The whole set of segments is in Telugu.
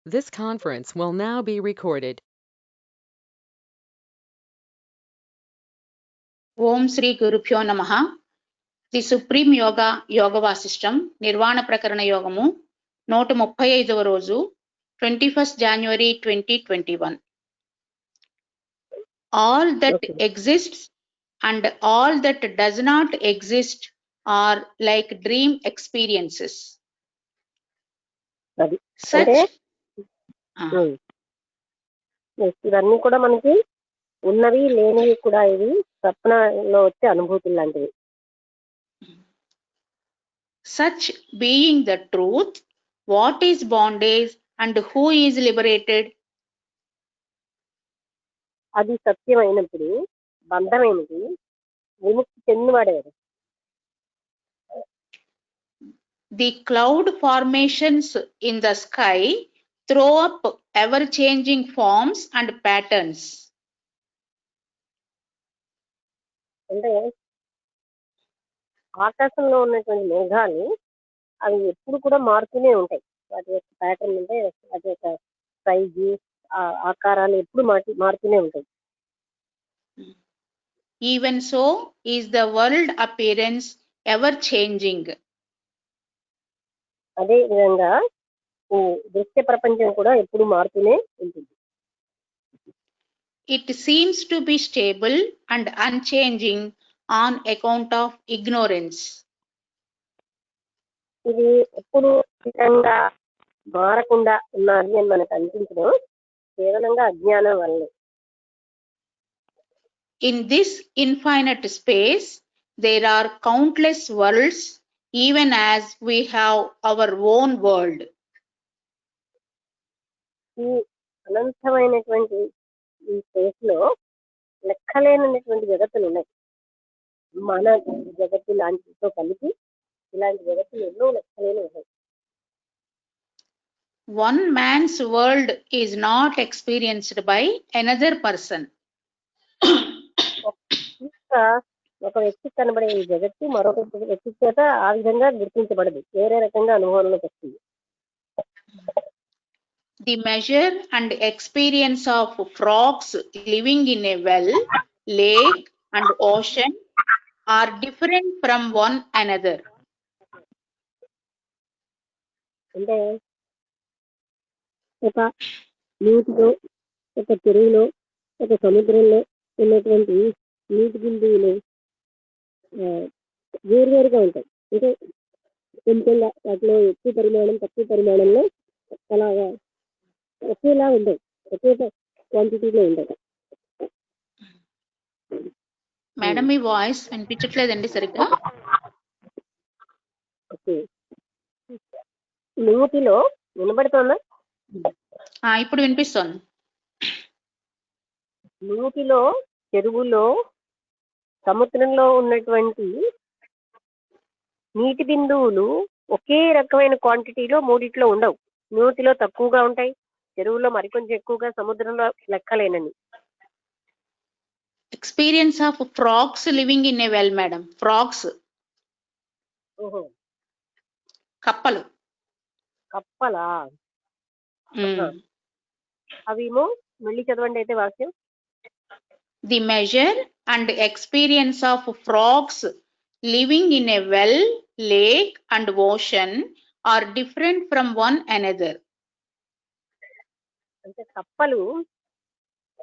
This conference will now be recorded. ఓం శ్రీ గురుభ్యో నమః. ది సుప్రీం యోగా యోగ వాసిష్టం నిర్వాణ ప్రకరణ యోగము 135వ రోజు 21st January 2021. All that exists and all that does not exist are like dream experiences. అది Such ఇవన్నీ కూడా మనకి ఉన్నవి లేనివి కూడా ఇవి స్వప్నంలో వచ్చే అనుభూతులు లాంటివి. such being the truth, what is bondage and who is liberated? అది సత్యమైనప్పుడు బంధమేమిటి, విముక్తి చెందినవాడేవారు. The cloud formations in the sky throw up ever-changing forms and patterns. అంటే ఆకాశంలో ఉన్నటువంటి మేఘాలు అవి ఎప్పుడు కూడా మారుతూనే ఉంటాయి. వాటి యొక్క ప్యాటర్న్ అంటే వాటి యొక్క సైజు ఆకారాలు ఎప్పుడు మారుతూనే ఉంటాయి. Even so is the world appearance ever-changing. అదే విధంగా దృశ్య ప్రపంచం కూడా ఎప్పుడు మారుతూనే ఉంటుంది. It seems to be stable and unchanging on account of ignorance. ఇది ఎప్పుడు విధంగా మారకుండా ఉన్నది అని మనకు అనిపించడం కేవలంగా అజ్ఞానం వల్లే. In this infinite space, there are countless worlds, even as we have our own world. ఈ అనంతమైనటువంటి ఈ స్పేస్ లో లెక్కలేనటువంటి జగత్తులు ఉన్నాయి. మన జగత్తు లాంటితో కలిపి ఇలాంటి జగత్తులు ఎన్నో లెక్కలేని ఉన్నాయి. One man's world is not experienced by another person. ఒక వ్యక్తికి కనబడే ఈ జగత్తు మరొక వ్యక్తి చేత ఆ విధంగా గుర్తించబడదు, వేరే రకంగా అనుభవంలోకి వస్తుంది. The measure and experience of frogs living in a well, lake, and ocean are different from one another. అంటే ఒక నీటిలో, ఒక చెరువులో, ఒక సముద్రంలో ఉన్నటువంటి నీటి బిందువులు వేరువేరుగా ఉంటాయి. అంటే కొంచెంగా వాటిలో ఎక్కువ పరిమాణం తక్కువ పరిమాణంలో అలాగా ఒకేలా ఉండవు, ఒకే క్వాంటిటీలో ఉండవు. మేడం మీ వాయిస్ వినిపించట్లేదండి సరిగ్గా. ఓకే, నీటిలో వినబడుతుందా? ఇప్పుడు వినిపిస్తోంది. నీటిలో, చెరువులో, సముద్రంలో ఉన్నటువంటి నీటి బిందువులు ఒకే రకమైన క్వాంటిటీలో మూడిట్లో ఉండవు. నీటిలో తక్కువగా ఉంటాయి, చెరువులో మరికొంచెం ఎక్కువగా, సముద్రంలో లెక్కలేనని. Experience of frogs living in a well madam. Frogs కప్పలు. కప్పలా? అవేమో మళ్ళీ చదవండి అయితే వాక్యం. The measure and experience of frogs living in a well, lake and ocean are different from one another. అంటే కప్పలు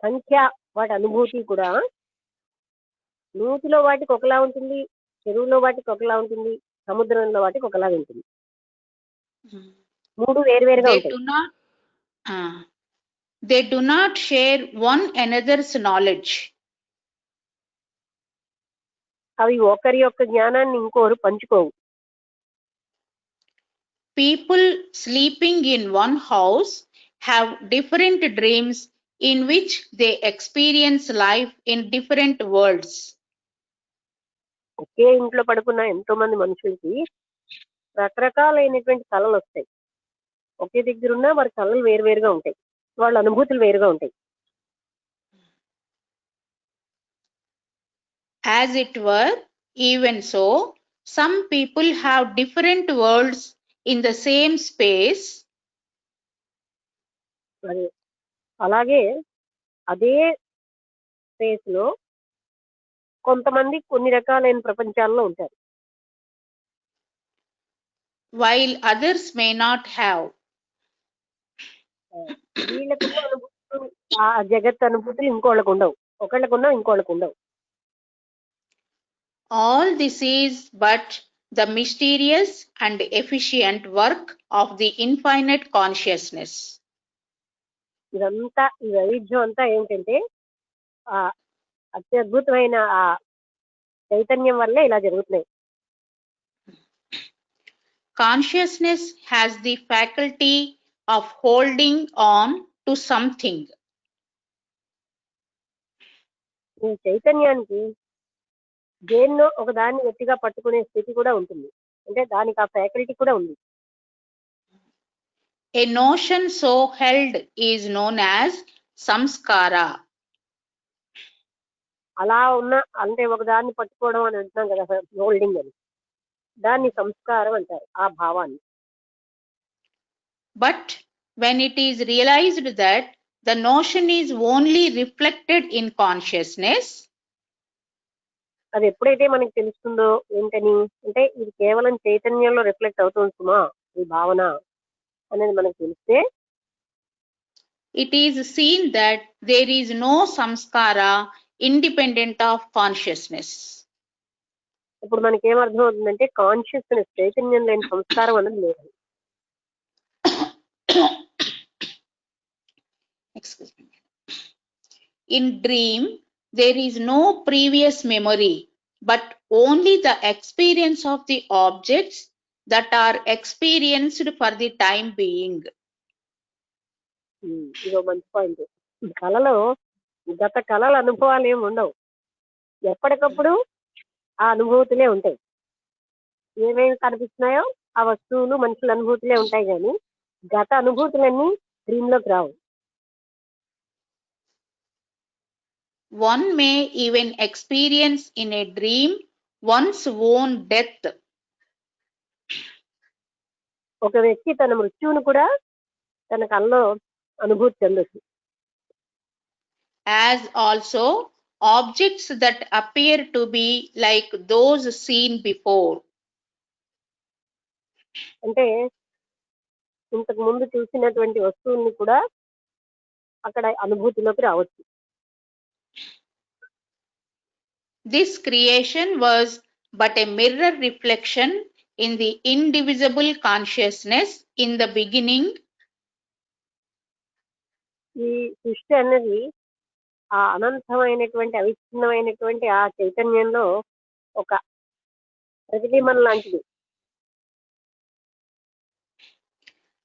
సంఖ్య, వాటి అనుభూతి కూడా నీటిలో వాటికి ఒకలా ఉంటుంది, చెరువులో వాటికి ఒకలా ఉంటుంది, సముద్రంలో వాటికి ఒకలా ఉంటుంది. మూడు వేరువేరుగా ఉంటాయి. They do not share one another's knowledge. అవి ఒకరి యొక్క జ్ఞానాన్ని ఇంకోరు పంచుకోవు. People sleeping in one house have different dreams in which they experience life in different worlds. ఒకే ఇంట్లో పడుకున్న ఎంతో మంది మనుషులకి రకరకాలైనటువంటి కళలు వస్తాయి. ఒకే దగ్గర ఉన్న వారి కళలు వేరువేరుగా ఉంటాయి, వాళ్ళ అనుభూతులు వేరుగా ఉంటాయి. As it were, even so, some people have different worlds in the same space. అది అలాగే అదే స్పేస్ లో కొంతమంది కొన్ని రకాలైన ప్రపంచాల్లో ఉంటారు, while others may not have. వీళ్ళకున్న అనుభూతులు ఆ జగత్ అనుభూతులు ఇంకోళ్ళకు ఉండవు, ఒకళ్ళకున్నా ఇంకోళ్ళకు ఉండవు. All this is but the mysterious and efficient work of the infinite consciousness. ఇదంతా ఈ వైవిధ్యం అంతా ఏంటంటే ఆ అత్యద్భుతమైన ఆ చైతన్యం వల్లే ఇలా జరుగుతున్నాయి. Consciousness has the faculty of holding on to something. ఈ చైతన్యానికి దేన్నో ఒక దాన్ని గట్టిగా పట్టుకునే స్థితి కూడా ఉంటుంది, అంటే దానికి ఆ ఫ్యాకల్టీ కూడా ఉంది. A notion so held is known as samskara. అలా ఉన్న అంటే ఒక దాన్ని పట్టుకోవడం అని అంటున్నాం కదా, హోల్డింగ్ అని, దాన్ని సంస్కారం అంటారు ఆ భావాన్ని. But when it is realized that the notion is only reflected in consciousness, అది ఎప్పుడైతే మనకి తెలుస్తుందో ఏంటని, అంటే ఇది కేవలం చైతన్యంలో రిఫ్లెక్ట్ అవుతుంది సుమా ఈ భావన అనేది మనకు తెలిస్తే, it is seen that there is no samskara independent of consciousness. ఇప్పుడు మనకి ఏమర్థం అవుతుందంటే కాన్షియస్నెస్ చైతన్యం లేని సంస్కారం అనేది లేదు. Excuse me. In dream, there is no previous memory, but only the experience of the objects that are experienced for the time being. ఇదో మంచి పాయింట్. కళలో గత కళల అనుభవాలు ఏమి ఉండవు, ఎప్పటికప్పుడు ఆ అనుభూతులే ఉంటాయి. ఏమేమి కనిపిస్తున్నాయో ఆ వస్తువులు మనుషుల అనుభూతులే ఉంటాయి, కానీ గత అనుభూతులన్నీ డ్రీమ్ లోకి రావు. One may even experience in a dream one's own death. ఒక వ్యక్తి తన మృత్యువును కూడా తన కళ్ళలో అనుభూతి చెందొచ్చు. As also objects that appear to be like those seen before. అంటే ఇంతకు ముందు చూసినటువంటి వస్తువుల్ని కూడా అక్కడ అనుభూతిలోకి రావచ్చు. This creation was but a mirror reflection in the indivisible consciousness in the beginning. ఈ సృష్టి అన్నది ఆ అనంతమైనటువంటి అవిచ్ఛిన్నమైనటువంటి ఆ చైతన్యంలో ఒక ప్రతిబింబం లాంటిది.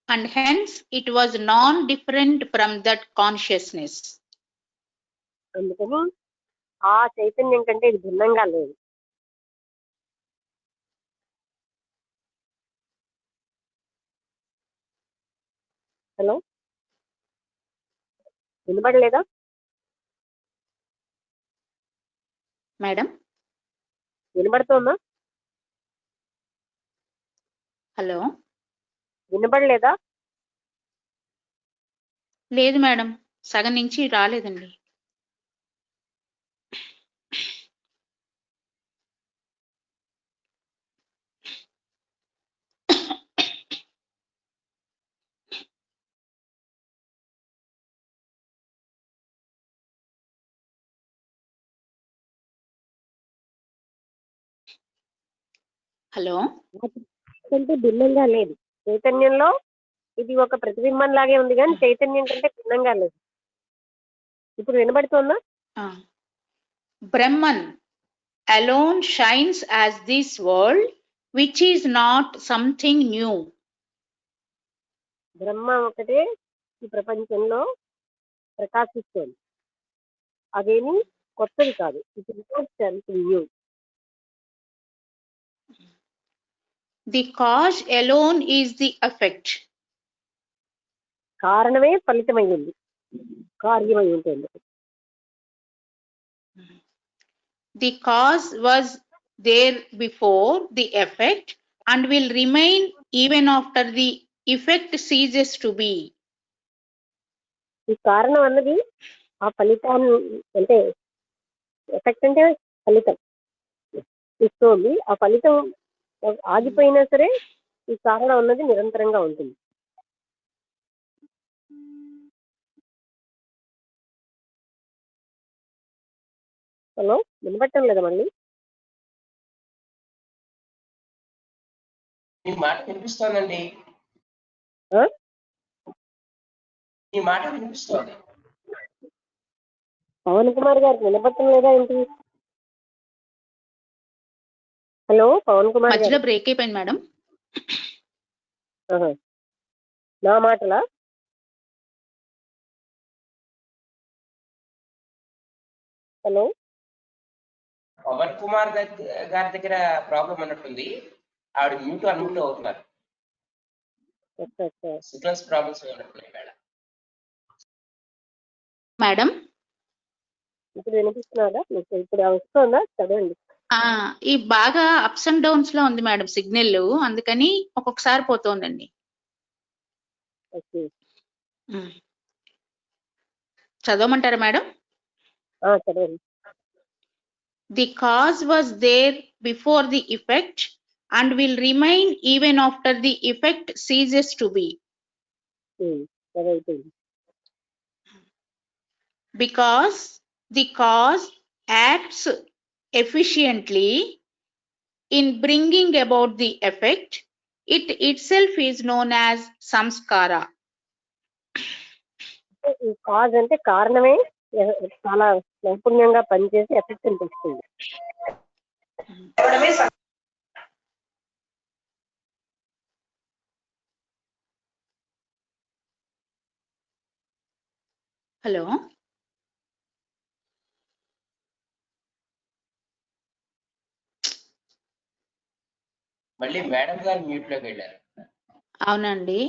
And hence it was non-different from that consciousness. అందుకని ఆ చైతన్యం కంటే ఇది భిన్నంగా లేదు. హలో, వినబడలేదా మేడం? వినబడుతోందా? హలో, వినబడలేదా? లేదు మేడం, సగం నుంచి రాలేదండి. హలో, కంటే భిన్నంగా లేదు. చైతన్యంలో ఇది ఒక ప్రతిబింబం లాగే ఉంది, కానీ చైతన్యం కంటే భిన్నంగా లేదు. ఇప్పుడు వినబడుతోందా? Brahman alone shines as this world, which is not something new. బ్రహ్మ ఒకటే ఈ ప్రపంచంలో ప్రకాశిస్తోంది, అదేమి కొత్తది కాదు. It is not something new. The cause alone is the effect. కారణమే ఫలితమైంది, కార్యమై ఉంటుంది. The cause was there before the effect and will remain even after the effect ceases to be. ఈ కారణం అన్నది ఆ ఫలితాన్ని అంటే ఎఫెక్ట్ అంటే ఫలితం ఇస్తుంది. ఆ ఫలితం ఆగిపోయినా సరే ఈ కారణం అన్నది నిరంతరంగా ఉంటుంది. హలో, వినపట్టం లేదా మళ్ళీ? మీ మాట వినిపిస్తోందండి. ఆ? మీ మాట వినిపిస్తోంది. పవన్ కుమార్ గారికి వినపట్టం లేదా ఏంటి? హలో, పవన్ కుమార్ మధ్యలో గారు. బ్రేక్ అయిపోయింది మేడం. ఆహా. నా మాటలా? హలో, పవన్ కుమార్ గారి దగ్గర ప్రాబ్లం అన్నట్టుంది. ఆవిడ మ్యూట్ అన్మ్యూట్ అవుతున్నారు. సిగ్నల్స్ ప్రాబ్లమ్స్ ఉన్నట్టున్నాయి మేడం. మేడం ఇప్పుడు వినిపిస్తున్నారా మీకు? ఇప్పుడు వస్తుందా? చదవండి. ఈ బాగా అప్స్ అండ్ డౌన్స్ లో ఉంది మేడం సిగ్నల్, అందుకని ఒక్కొక్కసారి పోతోందండి. ఓకే, చదవమంటారా మేడం? చదవండి. The cause was there before the effect and will remain even after the effect ceases to be. చదవుతుంది. Because the cause acts efficiently in bringing about the effect, it itself is known as samskara. ఈ కాజ్ అంటే కారణమే చాలా నైపుణ్యంగా పనిచేసి ఎఫెక్ట్ తెస్తుంది. హలో, మళ్ళీ మేడం గారు మ్యూట్ లోకి వెళ్ళారు. అవునండి,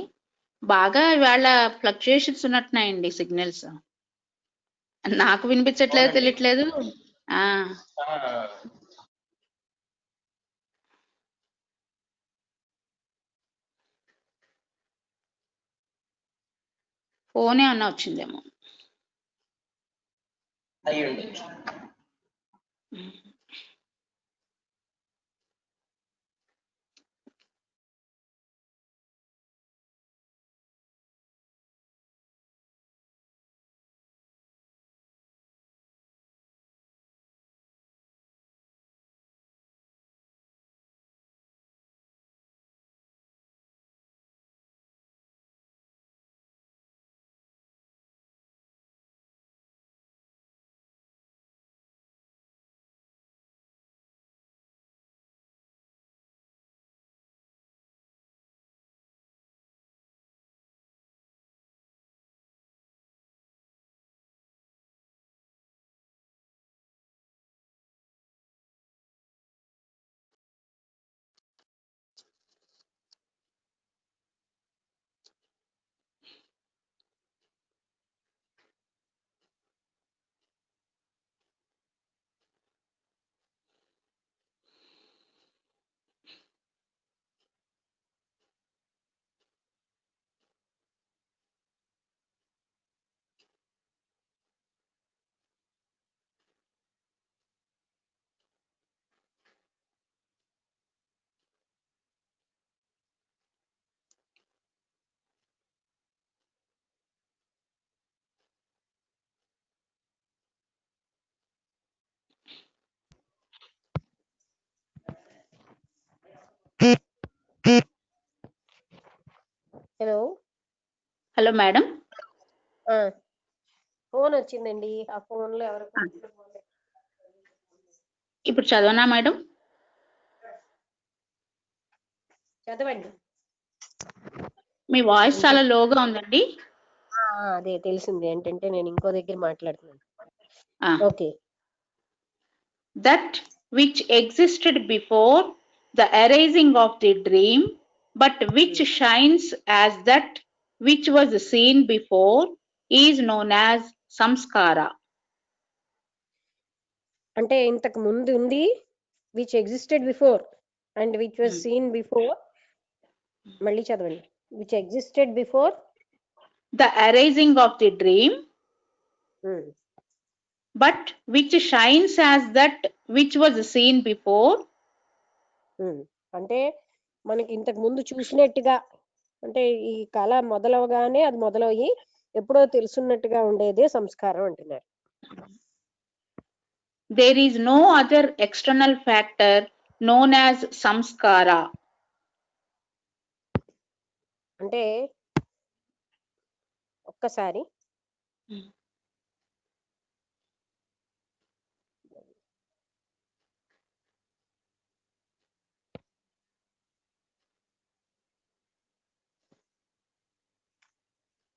బాగా ఇవాళ ఫ్లక్చుయేషన్స్ ఉన్నట్టున్నాయండి సిగ్నల్స్. నాకు వినిపించట్లేదు, తెలియట్లేదు. ఫోన్ ఏమన్నా వచ్చిందేమో. అయ్యండి. హలో, హలో మేడం, ఫోన్ వచ్చిందండి. ఆ ఫోన్ లో ఎవరు? ఇప్పుడు చదవనా మేడం? చదవండి. మీ వాయిస్ చాలా లోగా ఉందండి. అదే తెలిసింది. ఏంటంటే నేను ఇంకో దగ్గర మాట్లాడుతున్నాను. Okay. That which existed before the arising of the dream, but which shines as that which was seen before, is known as samskara. అంటే ఇంతకు ముందు ఉంది, which existed before and which was scene before. మళ్ళీ చదవండి. Which existed before the arising of the dream, but which shines as that which was seen before. అంటే మనకి ఇంతకు ముందు చూసినట్టుగా, అంటే ఈ కళ మొదలవగానే అది మొదలయ్యి ఎప్పుడో తెలుసున్నట్టుగా ఉండేదే సంస్కారం అంటున్నారు. There is no other external factor known as samskara. అంటే ఒక్కసారి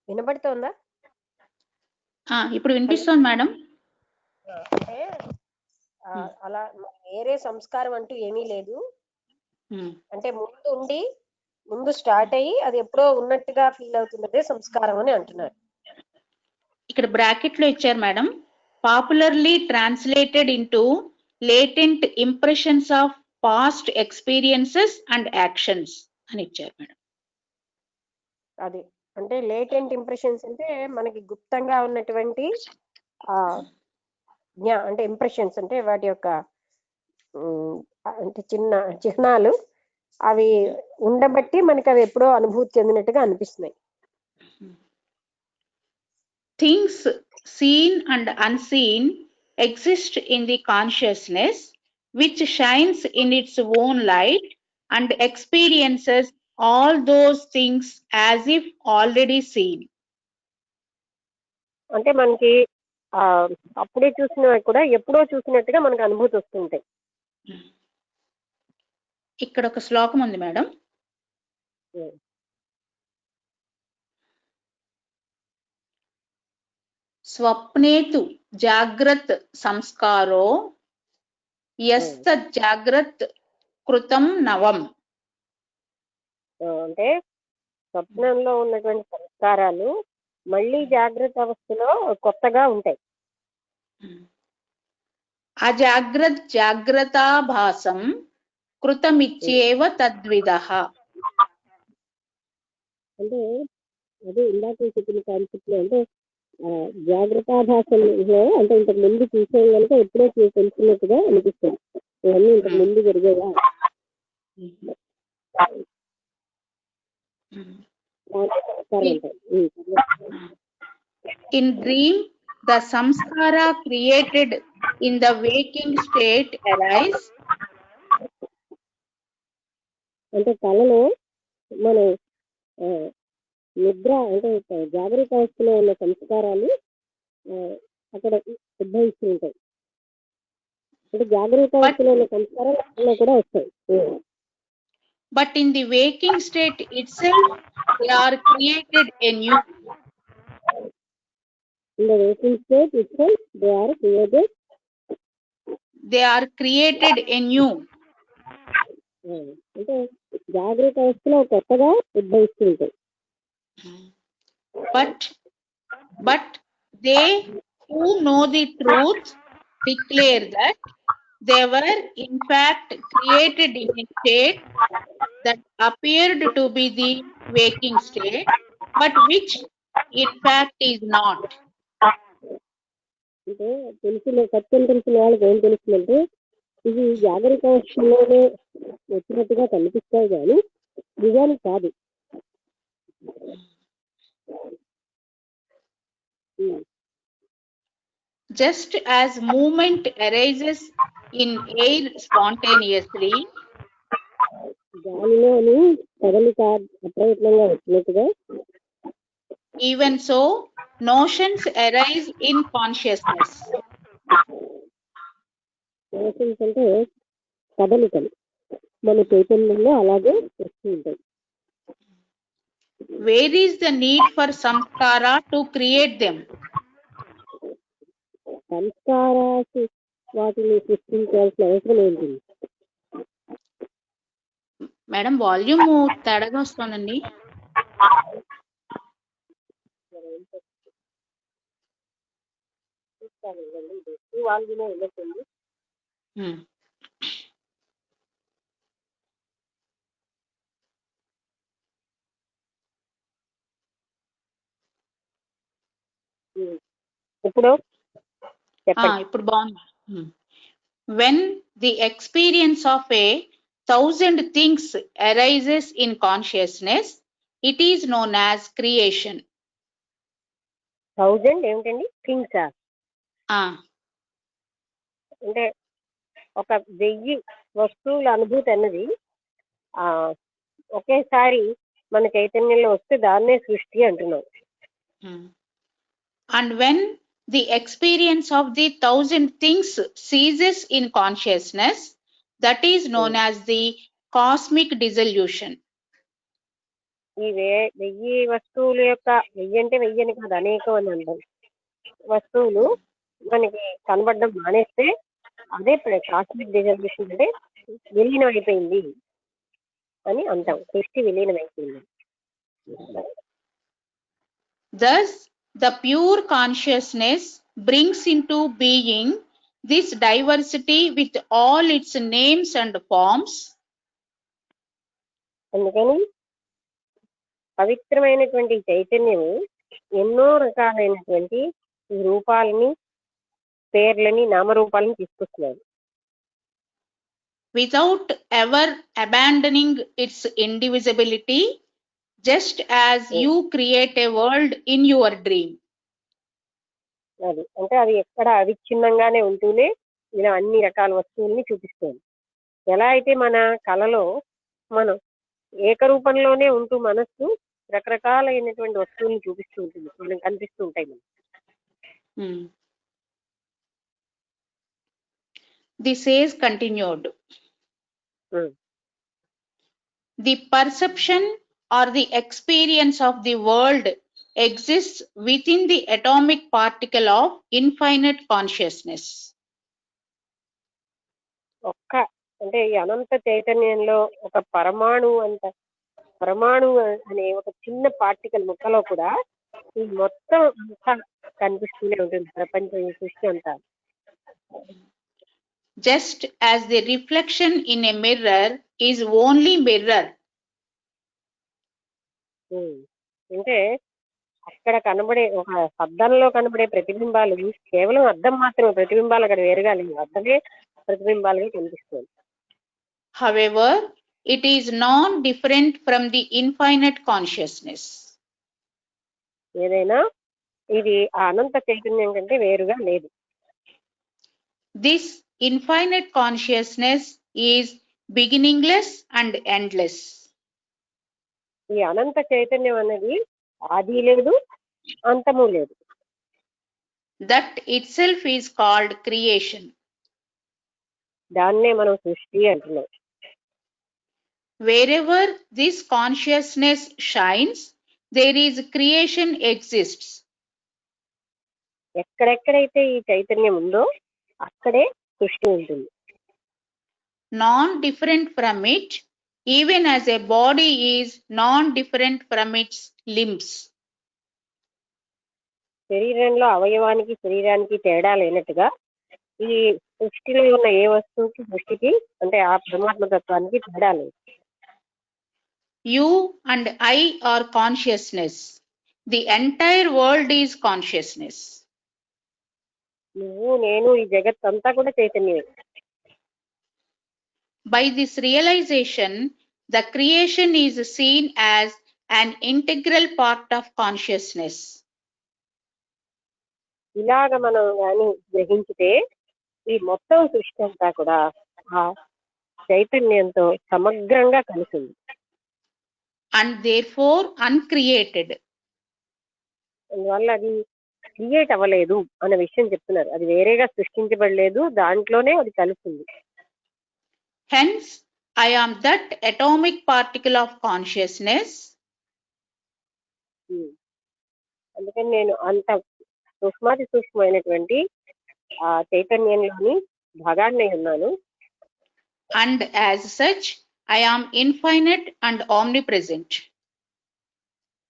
వినబడుతోందా? ఇప్పుడు వినిపిస్తోంది మేడం. అంటే అలా వేరే సంస్కారం అంటూ ఏమీ లేదు. అంటే ముందు స్టార్ట్ అయ్యి అది ఎప్పుడో ఉన్నట్టుగా ఫీల్ అవుతున్నదే సంస్కారం అని అంటున్నారు. ఇక్కడ బ్రాకెట్ లో ఇచ్చారు madam, popularly translated into latent impressions of past experiences and actions అని ఇచ్చారు మేడం. అది అంటే లేటెంట్ ఇంప్రెషన్స్ అంటే మనకి గుప్తంగా ఉన్నటువంటి అంటే ఇంప్రెషన్స్ అంటే వాటి యొక్క అంటే చిన్న చిహ్నాలు అవి ఉండబట్టి మనకి అవి ఎప్పుడో అనుభూతి చెందినట్టుగా అనిపిస్తున్నాయి. Things seen and unseen exist in the consciousness which shines in its own light and experiences all those things as if already seen. అంటే మనకి అప్పుడే చూసినవి కూడా ఎప్పుడో చూసినట్టుగా మనకు అనుభూతి వస్తుంటాయి. ఇక్కడ ఒక శ్లోకం ఉంది మేడం. స్వప్నేతు జాగ్రత్ సంస్కారో యస్త జాగ్రత్ కృతం నవం. అంటే స్వప్నంలో ఉన్నటువంటి సంస్కారాలు మళ్ళీ జాగ్రత్త అవస్థలో కొత్తగా ఉంటాయి. అజాగ్రత్ జాగ్రత్తాభాసం కృతమిచ్చేవ తద్విదః. అంటే అదే ఇందాక చెప్పిన కాన్సెప్ట్ లో అంటే జాగ్రత్తాభాసంలో అంటే ఇంతకు ముందు చూసే కనుక ఎప్పుడో తెలుసుకున్నట్టుగా అనిపిస్తుంది. ఇవన్నీ ఇంతకు ముందు జరిగేవా? In dream, the samskara created in the waking state arise. అంటే కళలో మన నిద్ర అంటే జాగ్రత్త అవస్థలో ఉన్న సంస్కారాలు అక్కడ ఉద్భవిస్తూ ఉంటాయి. అంటే జాగ్రత్త అవస్థలో ఉన్న సంస్కారాలు కూడా వస్తాయి. But in the waking state itself, they are created anew. In the waking state itself, they are created anew. అంటే జాగ్రత్త అవస్థలో కొత్తగా ఉద్భవిస్తూ ఉంటాయి. But they who know the truth declare that they were in fact created in a state that appeared to be the waking state, but which in fact is not. అంటే సత్యం తెలిసిన వాళ్ళకి ఏం తెలుస్తుందంటే ఇది జాగ్రత్త అవస్థలోనే వచ్చినట్టుగా కనిపిస్తాయి కానీ నిజానికి కాదు. Just as movement arises in air spontaneously, గాలిలోని కదలిక అప్రయత్నంగా వచ్చినట్టుగా, even so notions arise in consciousness. Notions అంటే కదలికలు మన చైతన్యంలో అలాగే వస్తూ ఉంటాయి. Where is the need for samskara to create them? సంస్కారాలు వాటిని సృష్టించాల్సిన అవసరం ఏంటి? మేడం వాల్యూమ్ తేడాగా వస్తుందండి. వాల్యూమే వెళ్ళట్టుంది. ఇప్పుడు చెప్పండి. ఇప్పుడు బాగుంది. When the experience of 1,000 things arises in consciousness, it is known as creation. 1000 ఏమిటండి? థింగ్సా? అంటే ఒక 1000 వస్తువుల అనుభూతి అన్నది ఒకేసారి మన చైతన్యంలో వస్తే దాన్నే సృష్టి అంటున్నాం. And when the experience of the 1,000 things ceases in consciousness, that is known as the cosmic dissolution. ఈ 1000 వస్తువుల యొక్క 1000 అంటే 1000 అని కాదు, అనేకం అని అంటాం. వస్తువులు మనకి కనబడడం మానేస్తే అదే కాస్మిక్ డిజల్యూషన్, అంటే విలీనం అయిపోయింది అని అంటాం. సృష్టి విలీనం అయిపోయింది. Thus, the pure consciousness brings into being this diversity with all its names and forms. అందుకని పవిత్రమైనటువంటి చైతన్యము ఎన్నో రకాలైనటువంటి రూపాలని, పేర్లని, నామరూపాలని తీసుకొస్తున్నారు. Without ever abandoning its indivisibility, just as you create a world in your dream. అది అంటే అది ఎక్కడ అవిచ్ఛిన్నంగానే ఉంటూనే ఇలా అన్ని రకాల వస్తువుల్ని చూపిస్తుంది. ఎలా అయితే మన కళలో మనం ఏకరూపంలోనే ఉంటూ మనస్సు రకరకాలైనటువంటి వస్తువుల్ని చూపిస్తూ ఉంటుంది, మనకు కనిపిస్తూ ఉంటాయి. The sage continued. The perception or the experience of the world exists within the atomic particle of infinite consciousness. అంటే ఈ అనంత చైతన్యంలో ఒక పరమాణు అనే ఒక చిన్న పార్టికల్ ముక్కలో కూడా ఈ మొత్తం అంతా కనిపిస్తూనే ఉంటుంది, ప్రపంచం, సృష్టి అంతా. Just as the reflection in a mirror is only mirror. అంటే అక్కడ కనబడే ఒక అద్దంలో కనబడే ప్రతిబింబాలు కేవలం అద్దం మాత్రమే, ప్రతిబింబాలు అక్కడ వేరుగా లేవు, అద్దమే ప్రతిబింబాలుగా కనిపిస్తుంది. However, it is non-different from the infinite consciousness. ఏదైనా ఇది ఆ అనంత చైతన్యం కంటే వేరుగా లేదు. This infinite consciousness is beginningless and endless. ఈ అనంత చైతన్యం అనేది ఆది లేదు, అంతము లేదు. That itself is called creation. దాన్నే మనం సృష్టి అంటున్నాం. Wherever this consciousness shines, there is creation exists. ఎక్కడెక్కడైతే ఈ చైతన్యం ఉందో అక్కడే సృష్టి ఉంటుంది. Non-different from it, even as a body is non-different from its limbs. శరీరంలో అవయవానికి శరీరానికి తేడా లేనట్టుగా ఈ సృష్టిలో ఉన్న ఏ వస్తువుకి సృష్టికి అంటే ఆ పరమాత్మ తత్వానికి తేడా లేదు. You and I are consciousness. The entire world is consciousness. నువ్వు, నేను, ఈ జగత్ అంతా కూడా చైతన్యమే. By this realization, the creation is seen as an integral part of consciousness. ఇలాగ మనం కానీ గ్రహించితే ఈ మొత్తం సృష్టి అంతా కూడా ఆ చైతన్యంతో సమగ్రంగా కలిసింది. And therefore uncreated. అందువల్ల అది క్రియేట్ అవ్వలేదు అన్న విషయం చెప్తున్నారు. అది వేరేగా సృష్టించబడలేదు, దాంట్లోనే అది కలుస్తుంది. Hence, I am that atomic particle of consciousness. అందుకని నేను అంత సూక్ష్మాతి సూక్ష్మమైనటువంటి ఆ చైతన్యంలోని భాగాన్ని ఉన్నాను. And as such, I am infinite and omnipresent.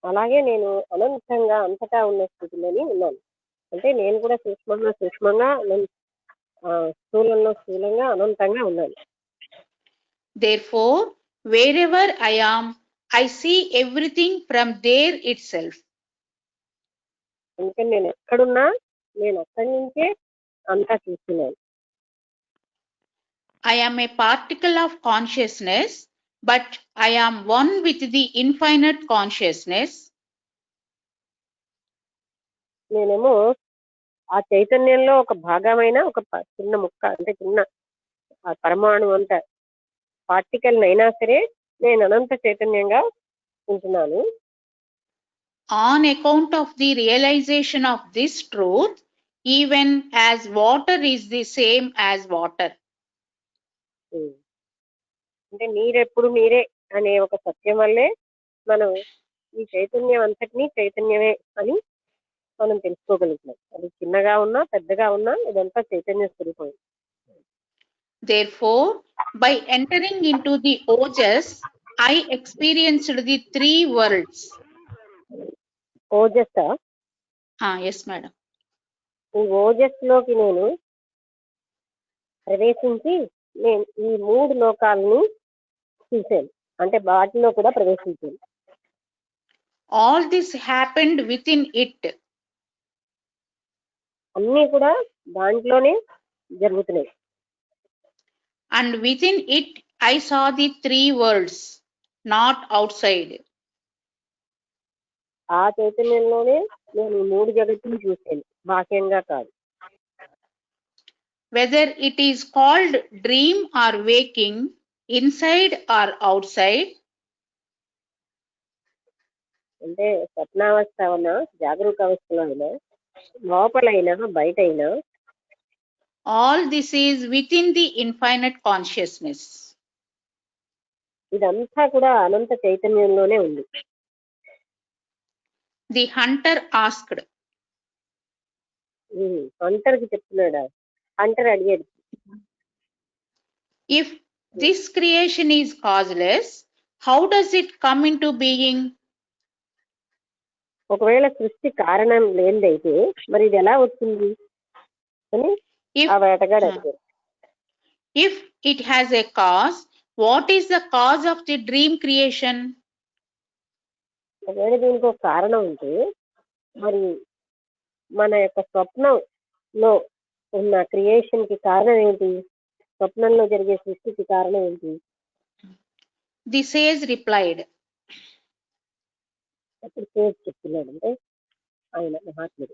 అలాగే నేను అనంతంగా అంతటా ఉన్న స్థితిలోని ఉన్నాను. అంటే నేను కూడా సూక్ష్మంగా స్థూలంగా అనంతంగా ఉన్నాను. Therefore, wherever I am, I see everything from there itself. అందుకని నేను ఎక్కడున్నా నేను అక్కడి నుంచే అంతా చూస్తున్నాను. I am a particle of consciousness, but I am one with the infinite consciousness. నేనేమో ఆ చైతన్యంలో ఒక భాగమైన ఒక చిన్న ముక్క, అంటే చిన్న ఆ పరమాణు అంత పార్టికల్ అయినా సరే నేను అనంత చైతన్యంగా ఉంటున్నాను. On account of the realization of this truth, even as water is the same as water. అంటే నీరెప్పుడు నీరే అనే ఒక సత్యం వల్లే మనం ఈ చైతన్యం అంతటినీ చైతన్యమే అని మనం తెలుసుకోగలుగుతున్నాం. అది చిన్నగా ఉన్నా పెద్దగా ఉన్నా ఇదంతా చైతన్య స్వరూపం. Therefore, by entering into the ojas, I experienced the three worlds. Ojas, Yes, madam. ఈ ఓజస్ లోకి నేను ప్రవేశించి నేను ఈ 3 లోకాలని చూశాను, అంటే వాటిలో కూడా ప్రవేశించాను. All this happened within it. అన్నీ కూడా దాంట్లోనే జరుగుతున్నాయి. And within it, I saw the three worlds, not outside. ఆ చైతన్యంలోనే నేను 3 జగత్తులు చూశాను, బాహ్యంగా కాదు. Whether it is called dream or waking, inside or outside, అంటే స్వప్నావస్థ అయినా జాగరూక అవస్థలో అయినా లోపలైనా బయటైనా all this is within the infinite consciousness. ఇదంతా కూడా అనంత చైతన్యంలోనే ఉంది. The hunter asked, హంటర్కి చెప్తున్నాడా? హంటర్ అడిగాడు, if this creation is causeless, how does it come into being? ఒకవేళ సృష్టి కారణం లేనిదైతే మరి ఇది ఎలా వచ్చింది అని ఆ వేటగాడు అడిగాడు. If it has a cause, what is the cause of the dream creation? ఒకవేళ దీనికి ఒక కారణం ఉంటే మరి మన యొక్క స్వప్నంలో ఉన్న క్రియేషన్ కి కారణం ఏంటి? స్వప్నంలో జరిగే సృష్టికి కారణం ఏంటి? The sage replied, అప్పుడు సేజ్ చెప్తున్నాడు, అంటే ఆయన మహాత్ముడు,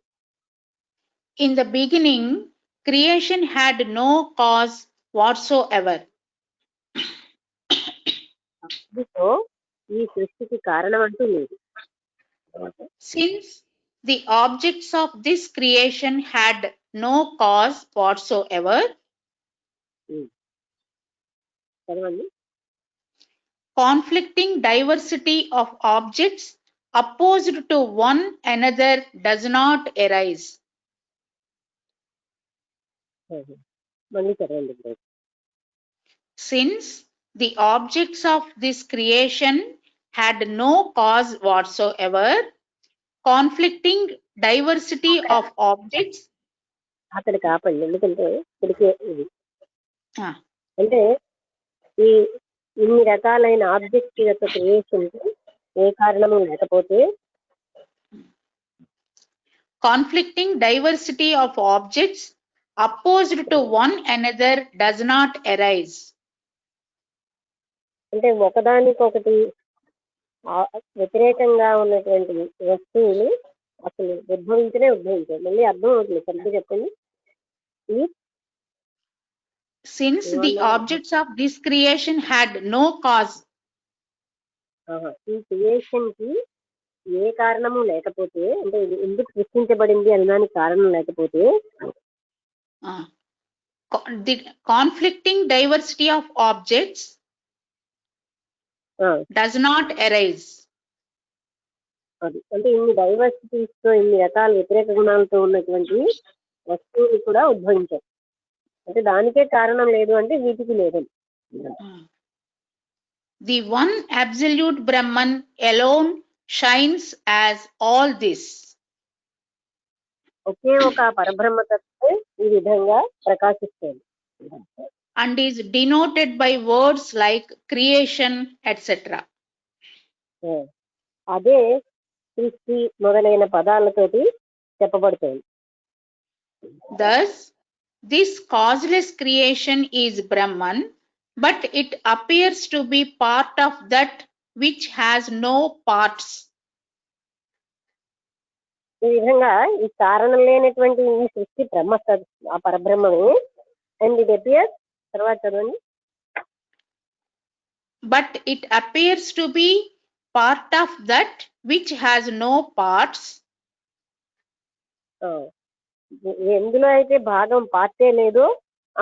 in the beginning, creation had no cause whatsoever. So ఈ సృష్టికి కారణం అంటూ లేదు. Since the objects of this creation had no cause whatsoever, చదవండి. conflicting diversity of objects opposed to one another does not arise. మళ్ళీ చదవండి. Since the objects of this creation had no cause whatsoever, conflicting diversity of objects. అతనికి ఆపండి, ఎందుకంటే ఇప్పటికే ఇది అంటే ఈ ఇన్ని రకాలైన ఆబ్జెక్ట్ యొక్క క్రియేషన్ ఏ కారణము లేకపోతే conflicting diversity of objects opposed to one another does not arise. అంటే ఒకదానికొకటి వ్యతిరేకంగా ఉన్నటువంటి వస్తువులు అసలు ఉద్భవించాయి. మళ్ళీ అర్థం అవుతుంది, సరిగ్గా చెప్పండి. Since the objects of this creation had no cause, ఈ క్రియేషన్ కి ఏ కారణము లేకపోతే, అంటే ఇది ఎందుకు సృష్టించబడింది అనే దానికి కారణం లేకపోతే the conflicting diversity of objects does not arise. అది అంటే ఇన్ని డైవర్సిటీస్ తో, ఇన్ని రకాల వ్యతిరేక గుణాలతో ఉన్నటువంటి వస్తువులు కూడా ఉద్భవించాయి. అంటే దానికే కారణం లేదు అంటే వీటికి లేదని. The one absolute Brahman alone shines as all this. ఒకే ఒక పరబ్రహ్మ తత్వమే ఈ విధంగా ప్రకాశిస్తుంది. And is denoted by words like creation, etc. అదే సృష్టి మొదలైన పదాలతోటి చెప్పబడుతుంది. Thus, this causeless creation is Brahman, but it appears to be part of that which has no parts. ఈ విధంగా ఈ కారణం లేనటువంటి ఈ సృష్టి బ్రహ్మ ఆ పరబ్రహ్మమే. అండ్ ఇది అపియర్స్, తర్వాత చదవండి. But it appears to be part of that which has no parts. ఎందులో అయితే భాగం పార్టే లేదో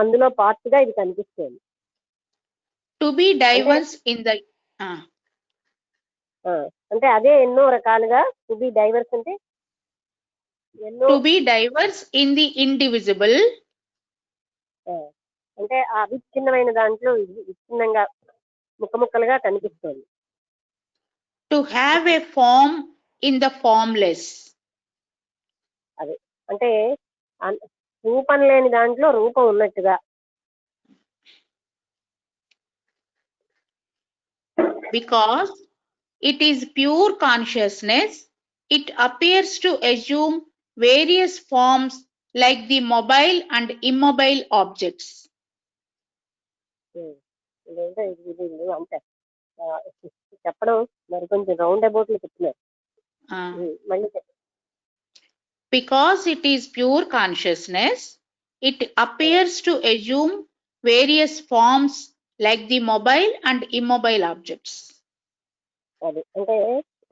అందులో పార్ట్ గా ఇది కనిపిస్తుంది. To be diverse in the అంటే అదే ఎన్నో రకాలుగా టు బి డైవర్స్ అంటే ఎన్నో to be diverse in the indivisible, అంటే ఆ విచ్ఛిన్నమైన దాంట్లో ఇది విచ్ఛిన్నంగా ముక్కముక్కలుగా కనిపిస్తుంది. to have a form in the formless. అదే అంటే రూపం లేని దాంట్లో రూపం ఉన్నట్టుగా. Because it is pure consciousness, it appears to assume various forms like the mobile and immobile objects. ఇదేంటో ఇది అంటే చెప్పడం మరి కొంచెం రౌండ్ అబౌట్ లో చెప్తున్నారు. మళ్ళీ Because it is pure consciousness, it appears to assume various forms like the mobile and immobile objects. అది అంటే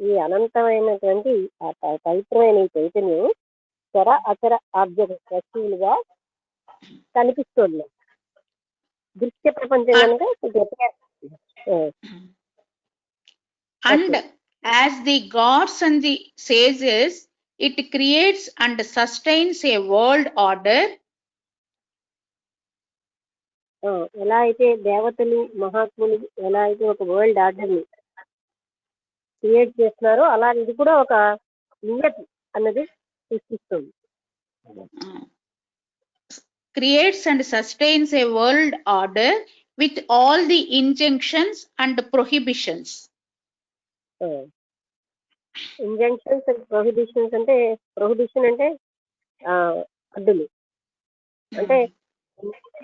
ఈ అనంతమైనటువంటి ఆ పవిత్రమైన ఈ చైతన్యం చర అచర ఆబ్జెక్ట్ వస్తువులుగా కనిపిస్తుంది. దృశ్య ప్రపంచం కనుక And as the gods and the sages, it creates and sustains a world order. ఎలా అయితే దేవతలు మహాత్ములు ఎలా అయితే ఒక వరల్డ్ ఆర్డర్ ని క్రియేట్ చేస్తున్నారో అలా ఇది కూడా ఒక నియతి అన్నది సృష్టిస్తుంది. Creates and sustains a world order with all the injunctions and prohibitions. Injunctions and prohibitions అంటే ప్రొహిబిషన్ అంటే అడ్డులు, అంటే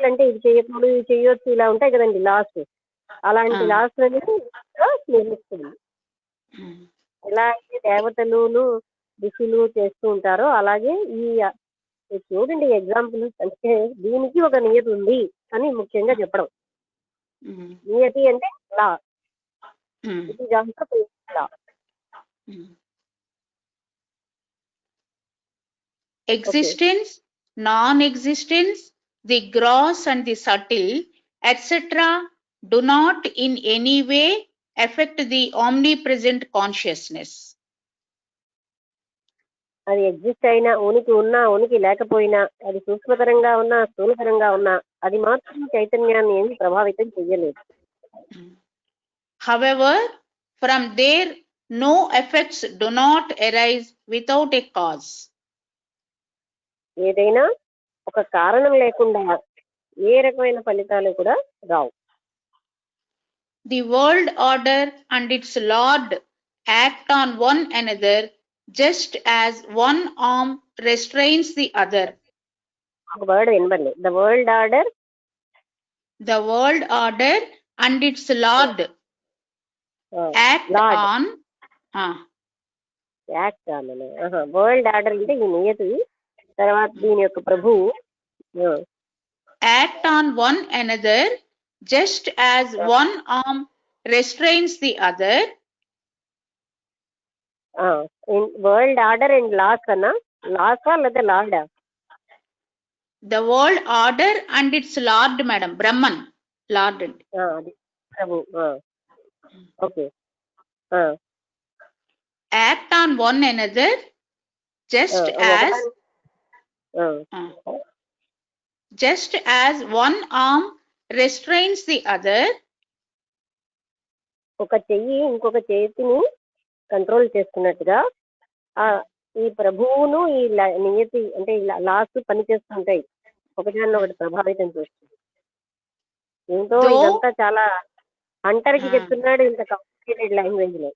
అంటే ఇది చేయకూడదు ఇది చేయొచ్చు ఇలా ఉంటాయి కదండి లాస్. అలాంటి లాస్ అనేది నిర్మిస్తుంది. ఎలా అయితే దేవతలు ఋషులు చేస్తూ ఉంటారో అలాగే ఈ చూడండి ఎగ్జాంపుల్ అంటే దీనికి ఒక నియతి ఉంది అని ముఖ్యంగా చెప్పడం. నియతి అంటే లా, ఇది లా. Existence, non-existence, the gross and the subtle, etc. do not in any way affect the omnipresent consciousness. అది ఎగ్జిస్ట్ అయినా ఉనికి ఉన్నా ఉనికి లేకపోయినా అది సూక్ష్మతరంగా ఉన్నా స్థూలతరంగా ఉన్నా అది మాత్రం చైతన్యాన్ని ఏమి ప్రభావితం చెయ్యలేదు. However, from there no effects do not arise without a cause. ఏదైనా ఒక కారణం లేకుండా ఏ రకమైన ఫలితాలు కూడా రావు. The world order and its lord act on one another just as one arm restrains the other. ఒక వర్డ్ వినబడలేదు. The world order, The world order and its lord act on act అనే వరల్డ్ ఆర్డర్ అంటే ఈ నియతి, తర్వాత దీని యొక్క ప్రభువు act on one another just as one arm restrains the other. World order and laws అన్నా లాసా లేదా లార్డా? The world order and its lord, madam, Brahman, lord. అది ప్రభు. Okay. Act on one another just as one arm restrains the other. ఒక చెయ్యి ఇంకొక చేతిని కంట్రోల్ చేస్తున్నట్టుగా ఈ ప్రభువును ఈ నియతి అంటే లాస్ పనిచేస్తుంటాయి, ఒకదాన్ని ఒకటి ప్రభావితం చేస్తుంది. ఏంటో ఇదంతా చాలా హంటర్కి చెప్తున్నాడు ఇంత కాంప్లికేటెడ్ లాంగ్వేజ్ లో.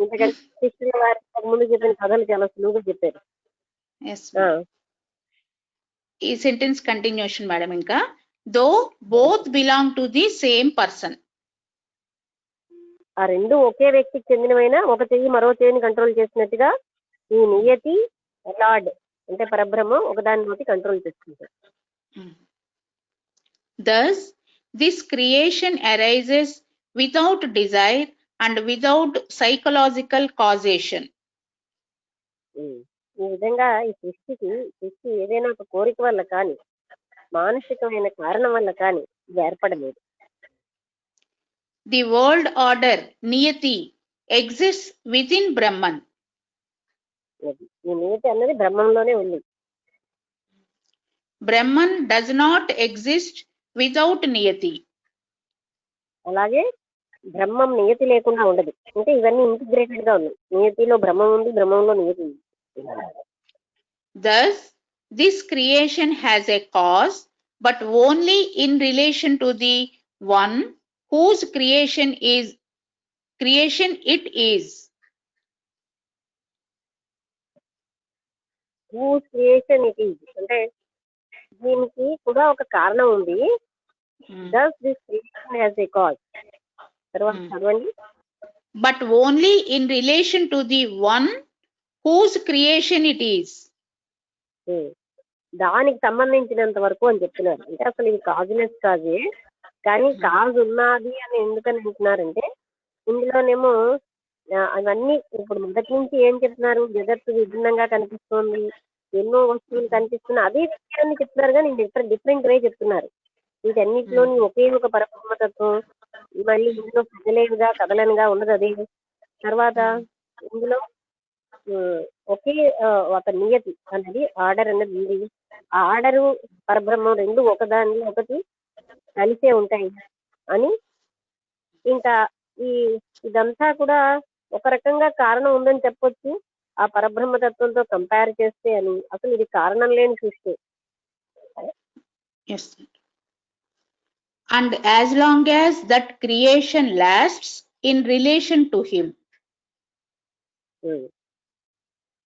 ఇంతకంటే కృష్ణుల వారి ముందు చెప్పిన కథలు చాలా సులువుగా చెప్పారు. ఈ సెంటెన్స్ కంటిన్యూషన్ మేడం ఇంకా దో both belong to the same person. ఆ రెండు ఒకే వ్యక్తికి చెందినవైనా ఒక చెయ్యి మరో చెయ్యిని కంట్రోల్ చేసినట్టుగా ఈ నియతి లార్డ్ అంటే పరబ్రహ్మం ఒకదానిలోకి కంట్రోల్ చేసుకుంటారు. Thus, this creation arises without desire and without psychological causation. ఈ విధంగా ఈ సృష్టి ఏదైనా ఒక కోరిక వల్ల కానీ మానసికమైన కారణం వల్ల కానీ ఇది ఏర్పడలేదు. The world order Niyati exists within Brahman. ఈ నియతి అన్నది బ్రహ్మంలోనే ఉంది. Brahman does not exist without Niyati. అలాగే బ్రహ్మం నియతి లేకుండా ఉండదు. అంటే ఇవన్నీ ఇంటిగ్రేటెడ్ గా ఉన్నాయి. నియతిలో బ్రహ్మం ఉంది, బ్రహ్మంలో నియతి ఉంది. Thus, this creation has a cause, but only in relation to the one whose creation it is. Whose creation it is అంటే దీనికి కూడా ఒక కారణం ఉంది. Thus this creation has a cause. తర్వాత చదవండి. But only in relation to the one whose creation it is. దానికి సంబంధించినంత వరకు అని చెప్తున్నారు. అంటే అసలు ఇది కాజులెస్ కాజే, కానీ కాజు ఉన్నది అని ఎందుకని అంటున్నారంటే ఇందులోనేమో అవన్నీ ఇప్పుడు మొదటి నుంచి ఏం చెప్తున్నారు, జగత్తు విభిన్నంగా కనిపిస్తోంది, ఎన్నో వస్తువులు కనిపిస్తున్నాయి, అదే విషయాన్ని చెప్తున్నారు కానీ డిఫరెంట్ వే చెప్తున్నారు. వీటన్నిటిలోని ఒకే ఒక పరబ్రహ్మతత్వం, మళ్ళీ ఇందులో కదలేనుగా కదలనుగా ఉన్నది అదే. తర్వాత ఇందులో ఒకే ఒక నియతి అనేది ఆర్డర్ అనేది ఉంది. ఆ ఆర్డరు పరబ్రహ్మం రెండు ఒకదానిలో ఒకటి కలిసే ఉంటాయి అని. ఇంకా ఇదంతా కూడా ఒక రకంగా కారణం ఉందని చెప్పొచ్చు ఆ పరబ్రహ్మ తత్వంతో కంపేర్ చేస్తే అని. అసలు ఇది కారణం లేని సృష్టి. Yes. And as long as that creation lasts in relation to him.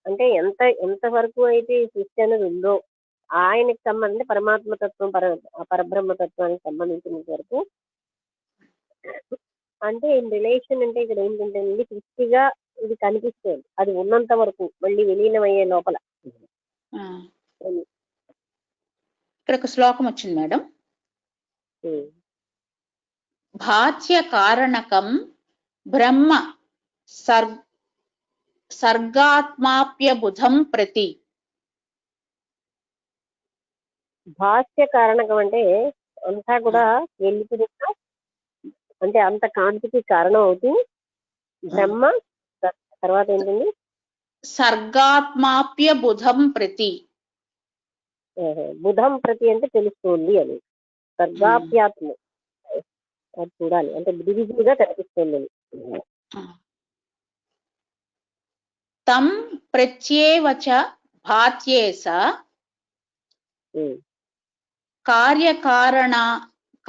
అంటే ఎంత వరకు అయితే ఈ సృష్టి అనేది ఉందో ఆయనకి సంబంధించి పరమాత్మ తత్వం పరబ్రహ్మ తత్వానికి సంబంధించినంత వరకు, అంటే ఇన్ రిలేషన్ అంటే ఇక్కడ ఏంటంటే ఇది సృష్టిగా ఇది కనిపిస్తుంది అది ఉన్నంత వరకు, మళ్ళీ విలీనమయ్యే లోపల. ఇక్కడ ఒక శ్లోకం వచ్చింది మేడం. భాత్య కారణకం బ్రహ్మ సర్గాత్మాప్యబుధం ప్రతి. భాష్య కారణకం అంటే అంతా కూడా వెళ్ళిపోయిన అంటే అంత కాంతికి కారణం అవుతూ బ్రహ్మ, తర్వాత ఏంటండి సర్గాత్మాప్యబుధం ప్రతి. బుధం ప్రతి అంటే తెలుస్తుంది అని, సర్గాప్యాత్మ అది చూడాలి అంటే విడివిడిగా కనిపిస్తుంది. తం ప్రత్యేవచ భాత్యేస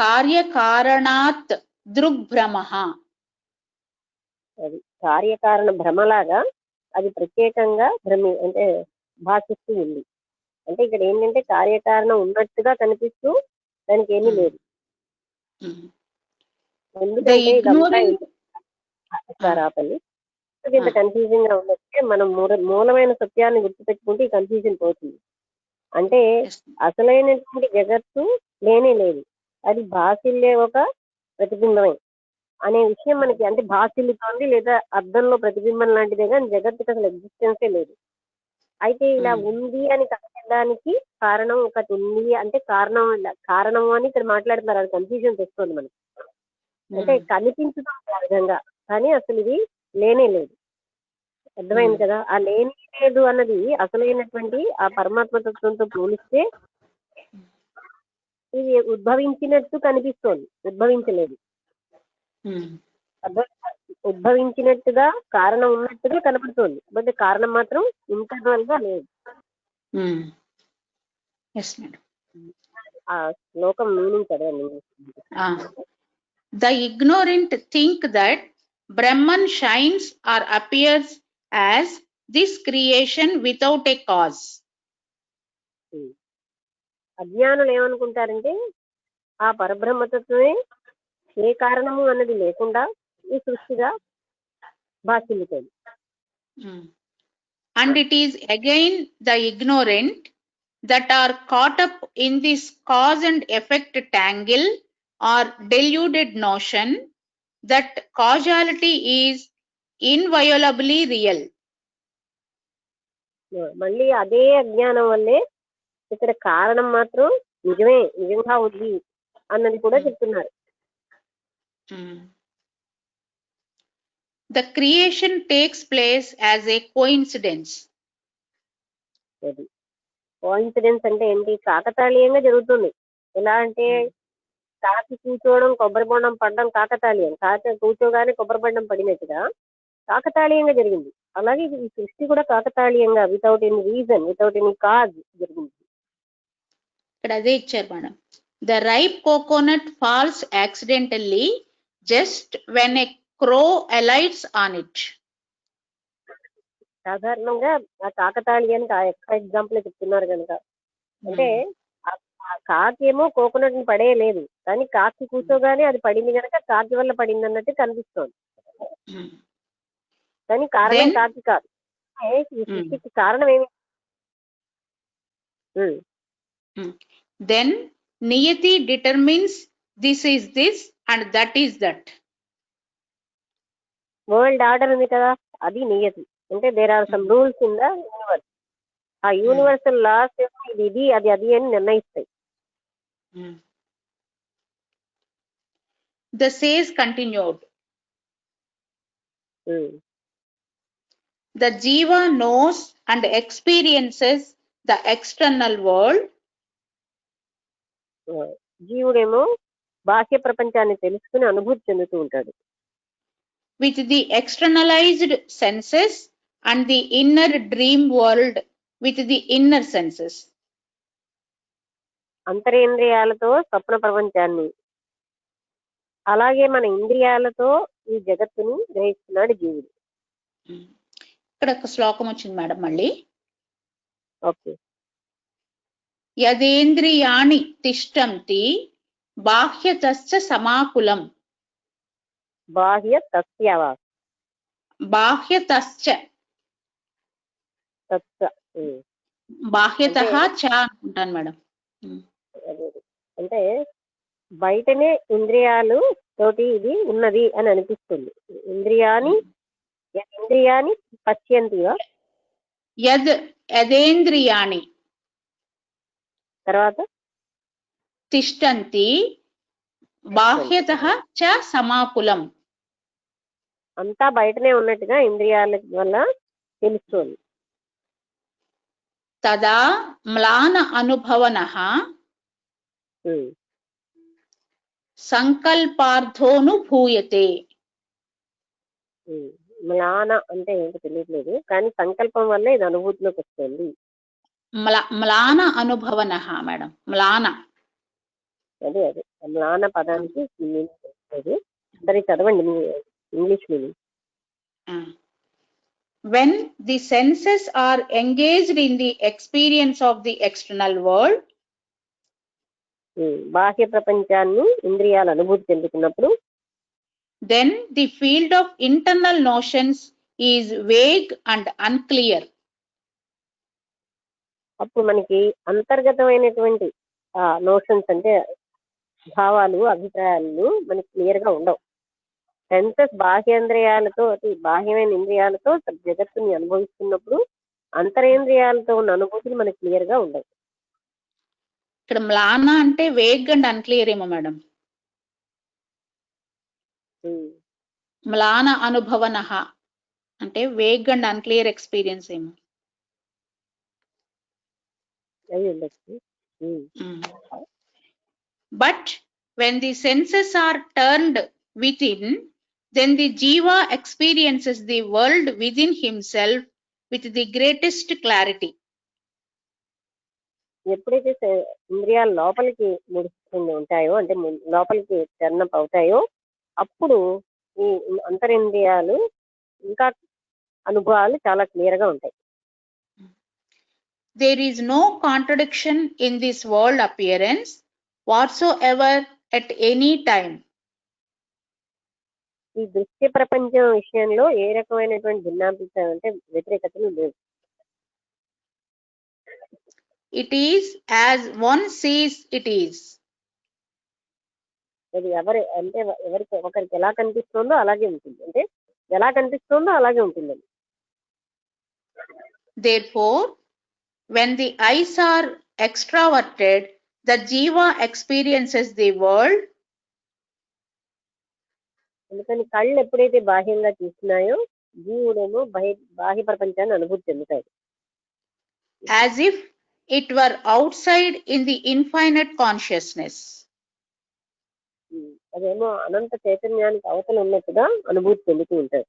కార్యకారణాత్ దృగ్భ్రమః. అది కార్యకారణ భ్రమలాగా అది ప్రత్యేకంగా అంటే భాషిస్తూ ఉంది. అంటే ఇక్కడ ఏంటంటే కార్యకారణం ఉన్నట్టుగా కనిపిస్తూ దానికి ఏమీ లేదు. ఎందుకంటే ఇదంతా ఆపలి ఇంత కన్ఫ్యూజింగ్ గా ఉన్నట్టే మనం మూలమైన సత్యాన్ని గుర్తుపెట్టుకుంటే ఈ కన్ఫ్యూజన్ పోతుంది. అంటే అసలైనటువంటి జగత్తు లేనే లేదు, అది భాషిల్లే ఒక ప్రతిబింబమే అనే విషయం మనకి, అంటే భాషిల్లుతోంది లేదా అద్దంలో ప్రతిబింబం లాంటిదే కానీ జగత్తుకి అసలు ఎగ్జిస్టెన్సే లేదు. అయితే ఇలా ఉంది అని కనపడడానికి కారణం ఒకటి ఉంది అంటే కారణం అని ఇక్కడ మాట్లాడుతున్నారు. అది కన్ఫ్యూజన్ తెస్తుంది మనకి. అంటే కనిపించుతుంది ఆ విధంగా కానీ అసలు ఇది లేనే లేదు. అర్థమైంది కదా? ఆ లేని లేదు అన్నది అసలైనటువంటి ఆ పరమాత్మ తత్వంతో పోలిస్తే ఇది ఉద్భవించినట్టు కనిపిస్తోంది, ఉద్భవించలేదు. ఉద్భవించినట్టుగా కారణం ఉన్నట్టుగా కనపడుతోంది, బట్ కారణం మాత్రం ఇంటర్నల్ గా లేదు. ఆ శ్లోకం మీనింగ్ చదవండి. The ignorant think that Brahman shines or appears as this creation without a cause. అజ్ఞానులు ఏమనుకుంటారంటే ఆ పరబ్రహ్మతత్వమే ఏ కారణము అన్నది లేకుండా ఈ సృష్టిగా భాషిల్లుతుంది. And it is again the ignorant that are caught up in this cause and effect tangle or deluded notion that causality is inviolably real. మళ్ళీ అదే అజ్ఞానం వల్లే ఇక్కడ కారణం మాత్రం నిజంగా ఉంది అన్నది కూడా చెప్తున్నారు. The creation takes place as a coincidence. అది కోఇన్సిడెన్స్ అంటే ఏంటి? కాకతాళీయంగా జరుగుతుంది. ఎలా అంటే కాకి కూర్చోవడం, కొబ్బరి బొండం పడడం కాకతాళీయం. కాకి కూర్చోగానే కొబ్బరి బొండం పడినట్టుగా కాకతాళీయంగా జరిగింది. అలాగే ఈ సృష్టి కూడా కాకతాళీయంగా without any reason, without any cause జరిగింది. ఇక్కడ అదే ఇచ్చారు madam. The ripe coconut falls accidentally just when a crow alights on it. సాధారణంగా ఆ కాకతాళీయానికి ఎక్కడ ఎగ్జాంపుల్ చెప్తున్నారు కనుక, అంటే ఆ కాకి ఏమో కోకోనట్ ని పడేయలేదు, కానీ కాకి కూర్చోగానే అది పడింది కనుక కాకి వల్ల పడింది అన్నట్టు కనిపిస్తోంది. కానీ కారణం కాకి కాదు. ఈ సృష్టికి కారణం ఏమి? Then niyati determines this is this and that is that. World order ఉంది కదా, అది నియతి. అంటే there are some rules in the universe. ఆ యూనివర్సల్ లాస్ ఇది అది అని నిర్ణయిస్తాయి. The sage continued. The jiva knows and experiences the external world. జీవుడేమో బాహ్య ప్రపంచాన్ని తెలుసుకుని అనుభూతి చెందుతూ ఉంటాడు. With the externalized senses and the inner dream world with the inner senses. అంతరేంద్రియాలతో స్వప్న ప్రపంచాన్ని, అలాగే మన ఇంద్రియాలతో ఈ జగత్తుని గ్రహిస్తున్నాడు జీవుడు. ఇక్కడ ఒక శ్లోకం వచ్చింది మేడం మళ్ళీ. ఓకే. యదేంద్రియాణి తిష్టంతి బాహ్యతశ్చ సమాకులం. బాహ్యతస్యవా? బాహ్యతశ్చ, బాహ్యతః చ అనుకుంటాను మేడం. అంటే బయటనే ఇంద్రియాలు తోటి ఇది ఉన్నది అని అనిపిస్తుంది. ఇంద్రియాని పశ్యంతివా? యదేంద్రియాణి తర్వాత తిష్టంతి బాహ్యతః చ సమాకులం. అంతా బయటనే ఉన్నట్టుగా ఇంద్రియాల వల్ల తెలుస్తుంది. తదా మ్లాన అనుభవనః సంకల్పార్థోనుభూయతే. మ్లాన అంటే ఏంటో తెలియట్లేదు, కానీ సంకల్పం వల్ల ఇది అనుభూతిలోకి వస్తుంది. మ్లాన అనుభవనః మేడం. మ్లాన అదే మ్లాన పదానికి లేదు. సరే చదవండి English meaning. When the senses are engaged in the experience of the external world, బాహ్య ప్రపంచాన్ని ఇంద్రియాలు అనుభూతి చెందుతున్నప్పుడు, then the field of internal notions is vague and unclear. అప్పుడు మనకి అంతర్గతమైనటువంటి నోషన్స్ అంటే భావాలు, అభిప్రాయాలు మనకి క్లియర్ గా ఉండవు. సెన్సెస్ బాహ్యేంద్రియాలతో, బాహ్యమైన ఇంద్రియాలతో జగత్తుని అనుభవిస్తున్నప్పుడు అంతరేంద్రియాలతో ఉన్న అనుభూతులు మనకి క్లియర్ గా ఉండవు. ఇక్కడ మ్లాన అంటే వేగ్ అండ్ అన్క్లియర్ ఏమో మేడం. మ్లాన అనుభవనః అంటే వేగ్ అండ్ అన్క్లియర్ ఎక్స్పీరియన్స్ ఏమో. But when the senses are turned within, then the jiva experiences the world within himself with the greatest clarity. ఎప్పుడైతే ఇంద్రియాలు లోపలికి ముడుచుకుని ఉంటాయో, అంటే లోపలికి టర్నప్ అవుతాయో, అప్పుడు ఈ అంతరింద్రియాలు ఇంకా అనుభవాలు చాలా క్లియర్ గా ఉంటాయి. there is no contradiction in this world appearance whatsoever at any time. ఈ దృశ్య ప్రపంచం విషయంలో ఏ రకమైనటువంటి భిన్నాభిప్రాయం అంటే వ్యతిరేకతలు లేవు. It is as one sees it is. అది ఎవరికి ఒకరికి ఎలా కనిపిస్తుందో అలాగే ఉంటుంది, అంటే ఎలా కనిపిస్తుందో అలాగే ఉంటుంది. Therefore, when the eyes are extraverted, the jiva experiences the world అందుకని కళ్ళు ఎప్పుడైతే బాహ్యంగా చూస్తున్నాయో జీవుడేమో బాహ్య ప్రపంచాన్ని అనుభూతి చెందుతాడు, as if it were outside in the infinite consciousness. అదేమో అనంత చైతన్యానికి అవతల ఉన్నట్టుగా అనుభూతి చెందుతూ ఉంటాడు.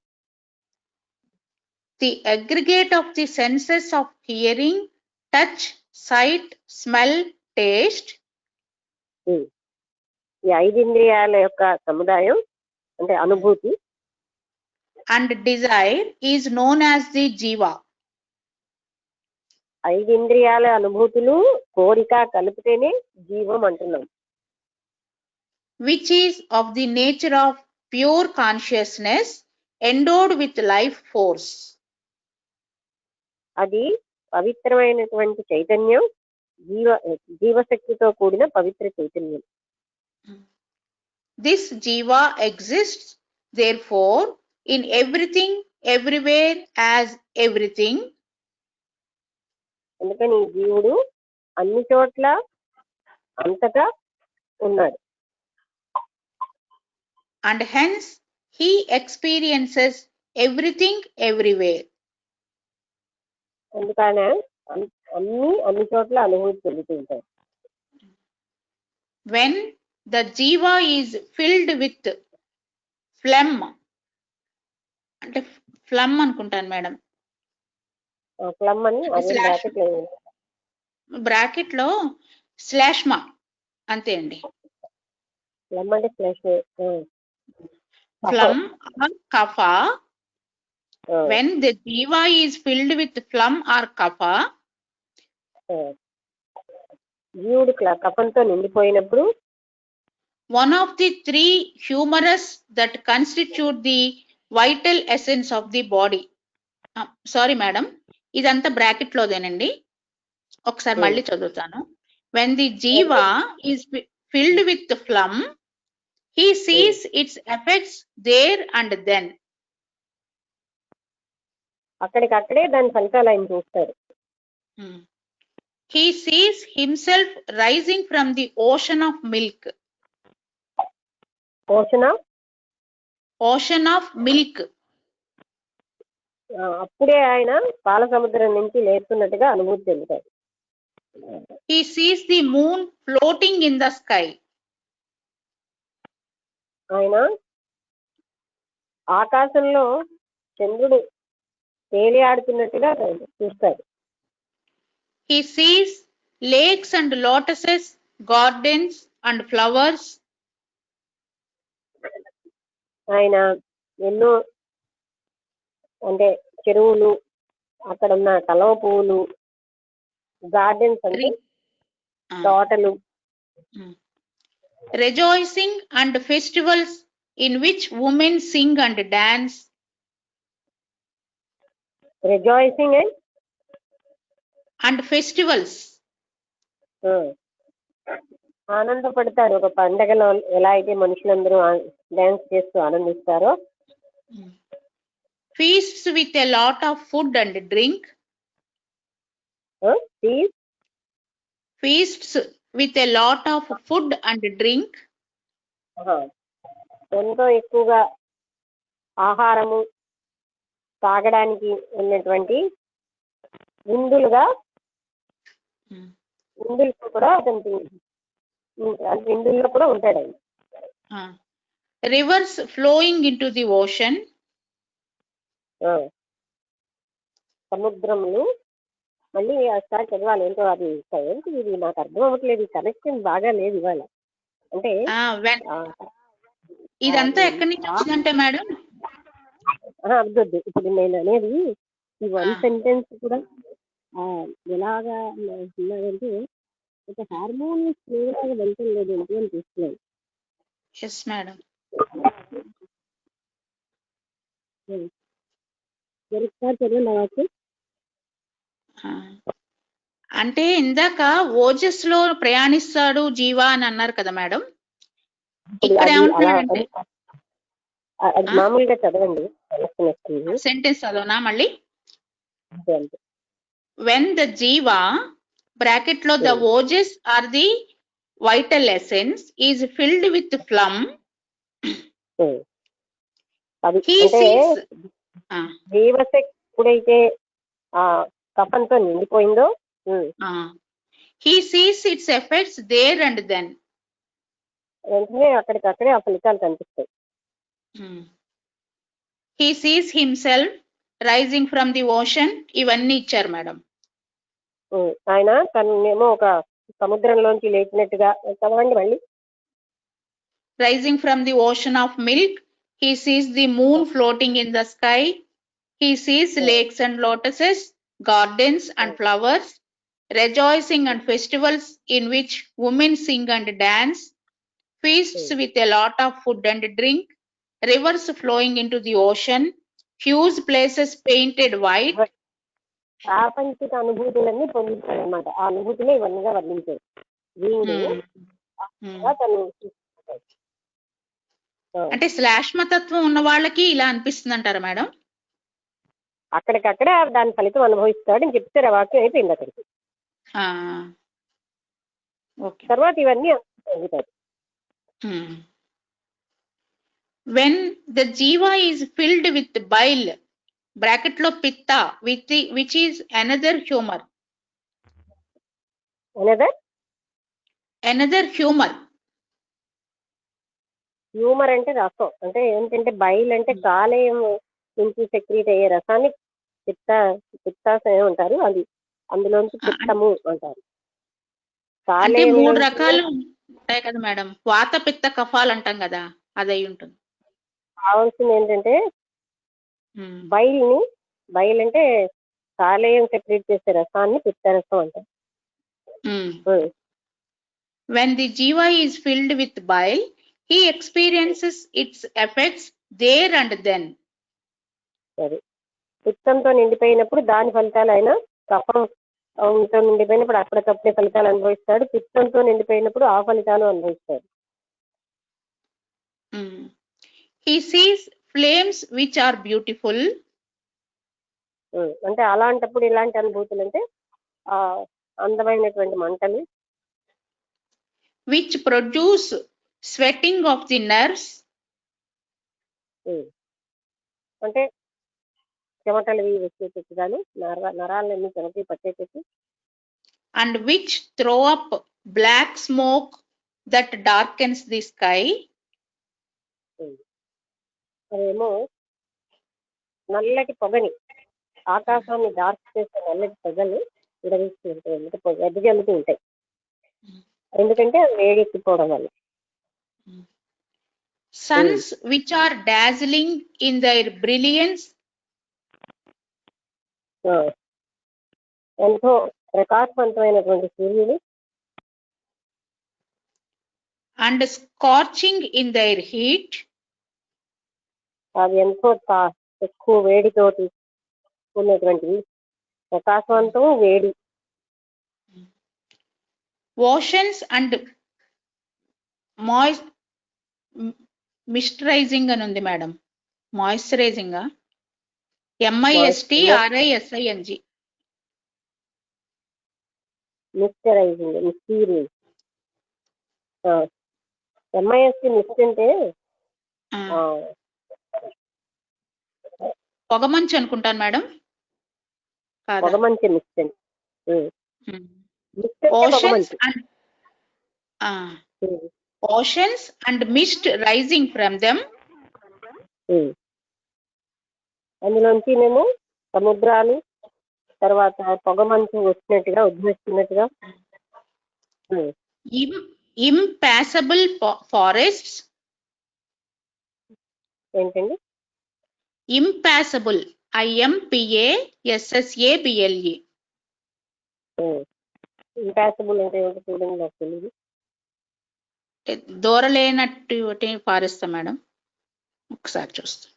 The aggregate of the senses of hearing, touch, sight, smell, taste, ఈ 5 ఇంద్రియాల యొక్క సముదాయం అంటే అనుభూతి and desire is known as the jiva. 5 ఇంద్రియాల అనుభూతులు కోరిక కలిపితేనే జీవం అంటున్నాం, which is of the nature of pure consciousness endowed with life force. అది పవిత్రమైనటువంటి చైతన్యం, జీవశక్తితో కూడిన పవిత్ర చైతన్యం. This jiva exists, therefore, in everything, everywhere, as everything. అందుకని ఈ జీవుడు అన్ని చోట్ల అంతటా ఉన్నాడు. And hence he experiences everything everywhere. అందుకనే అన్ని చోట్ల అనుభూతి చెందుతూ ఉంటాడు. When the jiva is filled with phlegm, అంటే ఫ్లమ్ అనుకుంటాను మేడం, ఫ్లమ్ అని అదే బ్రాకెట్ లో శ్లేష్మ అంతే అండి. ఫ్లమ్ అంటే Phlegm or kapha. When the jiva is filled with phlegm or kapha, జీవుడు కఫంతో నిండిపోయినప్పుడు one of the 3 humerus that constitute the vital essence of the body. Sorry madam, ఇదంతా బ్రాకెట్ లోదేనండి, ఒకసారి మళ్ళీ చదువుతాను. When the jiva is filled with phlegm, he sees its effects there and then. అక్కడికక్కడే దాని ఫలితాలు ఆయన చూస్తారు. He sees himself rising from the ocean of milk. Ocean of milk. అప్పుడే ఆయన పాల సముద్రం నుంచి లేస్తున్నట్టుగా అనుభూతి చెందుతాడు. He sees the moon floating in the sky. ఆయన ఆకాశంలో చంద్రుడు తేలియాడుతున్నట్టుగా చూస్తాడు. He sees lakes and lotuses, gardens and flowers. ఆయన ఎన్నో అంటే చెరువులు, అక్కడ ఉన్న కలవ పువ్వులు, గార్డెన్స్ అంటే తోటలు, rejoicing and festivals in which women sing and dance. rejoicing and festivals. ఆనందపడతారు. ఒక పండగలో ఎలా అయితే మనుషులందరూ డాన్స్ చేస్తూ ఆనందిస్తారో, feasts with a lot of food and drink. Feasts with a lot of food and drink. ఎంతో ఎక్కువగా ఆహారము తాగడానికి ఉన్నటువంటి విందులుగా కూడా అతనికి విందుల్లో కూడా ఉంటాడు ఆయన. Rivers flowing into the ocean. సముద్రములు, మళ్ళీ ఒకసారి చదవాలి ఏంటో అది ఏంటి, ఇది నాకు అర్థం అవ్వట్లేదు, కనెక్షన్ బాగా లేదు ఇవాళ. అంటే ఇదంతా ఎక్కడి నుంచి వచ్చిందంటే మేడం, అర్థం ఇప్పుడు నేను అనేది ఈ 1 సెంటెన్స్ కూడా ఎలాగా ఉన్నాడంటే ఒక హార్మోనియస్ లాగా వెళ్తాం లేదంటే అని చూస్తున్నాను. Yes madam. ఒకసారి చదవండి ఆ వాక్యం. అంటే ఇందాక ఓజస్ లో ప్రయాణిస్తాడు జీవా అని అన్నారు కదా మేడం. ఇక్కడ అది అలా ఏమంటున్నాడంటే అది మామూలుగా చదవండి. సెంటెన్స్ చదవనా మళ్ళీ? అంతే అంతే. When the jiva bracket lo the ojas or the vital essence is filled with phlegm, అది he అంటే sees జీవశక్తి ఎప్పుడైతే ఆ కఫంతో నిండిపోయిందో he sees its effects there and then. వెంటనే అక్కడికక్కడే ఆ ఫలితాలు కనిపిస్తాయి. He sees himself rising from the ocean. ఇవన్నీ ఇచ్చారు మేడం. ఆయన తనేమో ఒక సముద్రంలోంచి లేచినట్టుగా చదవండి మళ్ళీ. Rising from the ocean of milk, he sees the moon floating in the sky. He sees lakes and lotuses, gardens and flowers, rejoicing and festivals in which women sing and dance, feasts with a lot of food and drink, rivers flowing into the ocean, huge places painted white. ప్రాపంచిక అనుభూతులన్నీ పొందుతాడు అనమాట. ఆ అనుభూతులే ఇవన్నీగా వర్ణించాడు వీడు. అంటే శ్లాష్మతత్వం ఉన్న వాళ్ళకి ఇలా అనిపిస్తుంది అంటారా మేడం? అక్కడికక్కడే దాని ఫలితం అనుభవిస్తాడు అని చెప్తారు. ఆ వాక్యం అయిపోయింది అక్కడికి. తర్వాత ఇవన్నీ పొందుతాడు. When the jiva is filled with bile, bracket lo pitta, which is another humor. Another humor. Humour అంటే రసం. అంటే ఏంటంటే బైల్ అంటే కాలేయం నుంచి సెక్రీట్ అయ్యే రసాన్ని పిత్తాశయం అంటారు. అది అందులోంచి పిత్తము అంటారు. అంటే 3 రకాలు ఉంటాయి కదా మేడం. వాత పిత్త కఫాలు అంటాం కదా, అది అయి ఉంటుంది. కావాల్సింది ఏంటంటే బైల్ అంటే కాలేయం సెక్రీట్ చేసే రసాన్ని పిత్తరసం అంటారు. When the jiva is filled with bile, he experiences its effects there and then. సరే, పిత్తంతో నిండిపోయినప్పుడు దాని ఫలితాలు ఆయన కఫంతో నిండిపోయినప్పుడు అప్పటికప్పుడే ఫలితాలు అనుభవిస్తాడు. పిత్తంతో నిండిపోయినప్పుడు ఆ ఫలితాలు అనుభవిస్తాడు. He sees flames which are beautiful. అంటే అలాంటప్పుడు ఇలాంటి అనుభూతులు అంటే ఆ అందమైనటువంటి మంటలు. Which produce sweating of the nerves. అంటే చెమటలు వచ్చేటట్టు కానీ నరాలన్నీ చెమటలు పట్టేటట్టు. And which throw up black smoke that darkens the sky. అదేమో నల్లటి పొగని, ఆకాశాన్ని డార్క్ చేసే నల్లటి పొగలు విడదీస్తూ ఉంటాయి. వెదజల్లుతూ ఉంటాయి. ఎందుకంటే అది వేడెక్కిపోవడం వల్ల. Suns which are dazzling in their brilliance. ఎంతో ప్రకాశవంతమైనటువంటి సూర్యుడు. And scorching in their heat. అది ఎంతో ఎక్కువ వేడితోటి ఉన్నటువంటి ప్రకాశవంతం, వేడి. Oceans and moisturizing అని ఉంది మేడం. Moisturising MISTRISING. మిస్టరైజింగ్, మిస్టీరియస్. MIST మిస్ట్ అంటే పొగమంచు అనుకుంటాను మేడం. పొగమంచు మిస్ట్ అండి. Oceans and mist rising from them. అందులోంచి మేము సముద్రాలు, తర్వాత పొగమంచు వచ్చినట్టుగా ఉద్భవిస్తున్నట్టుగా. Impassable forests. ఏంటండి? Impassable, IMPASSABLE. ఇంపాసిబుల్ అంటే ఏంటో చూడండి, నాకు తెలియదు. దూరలేనట్టు పారిస్తా మేడం, ఒకసారి చూస్తా.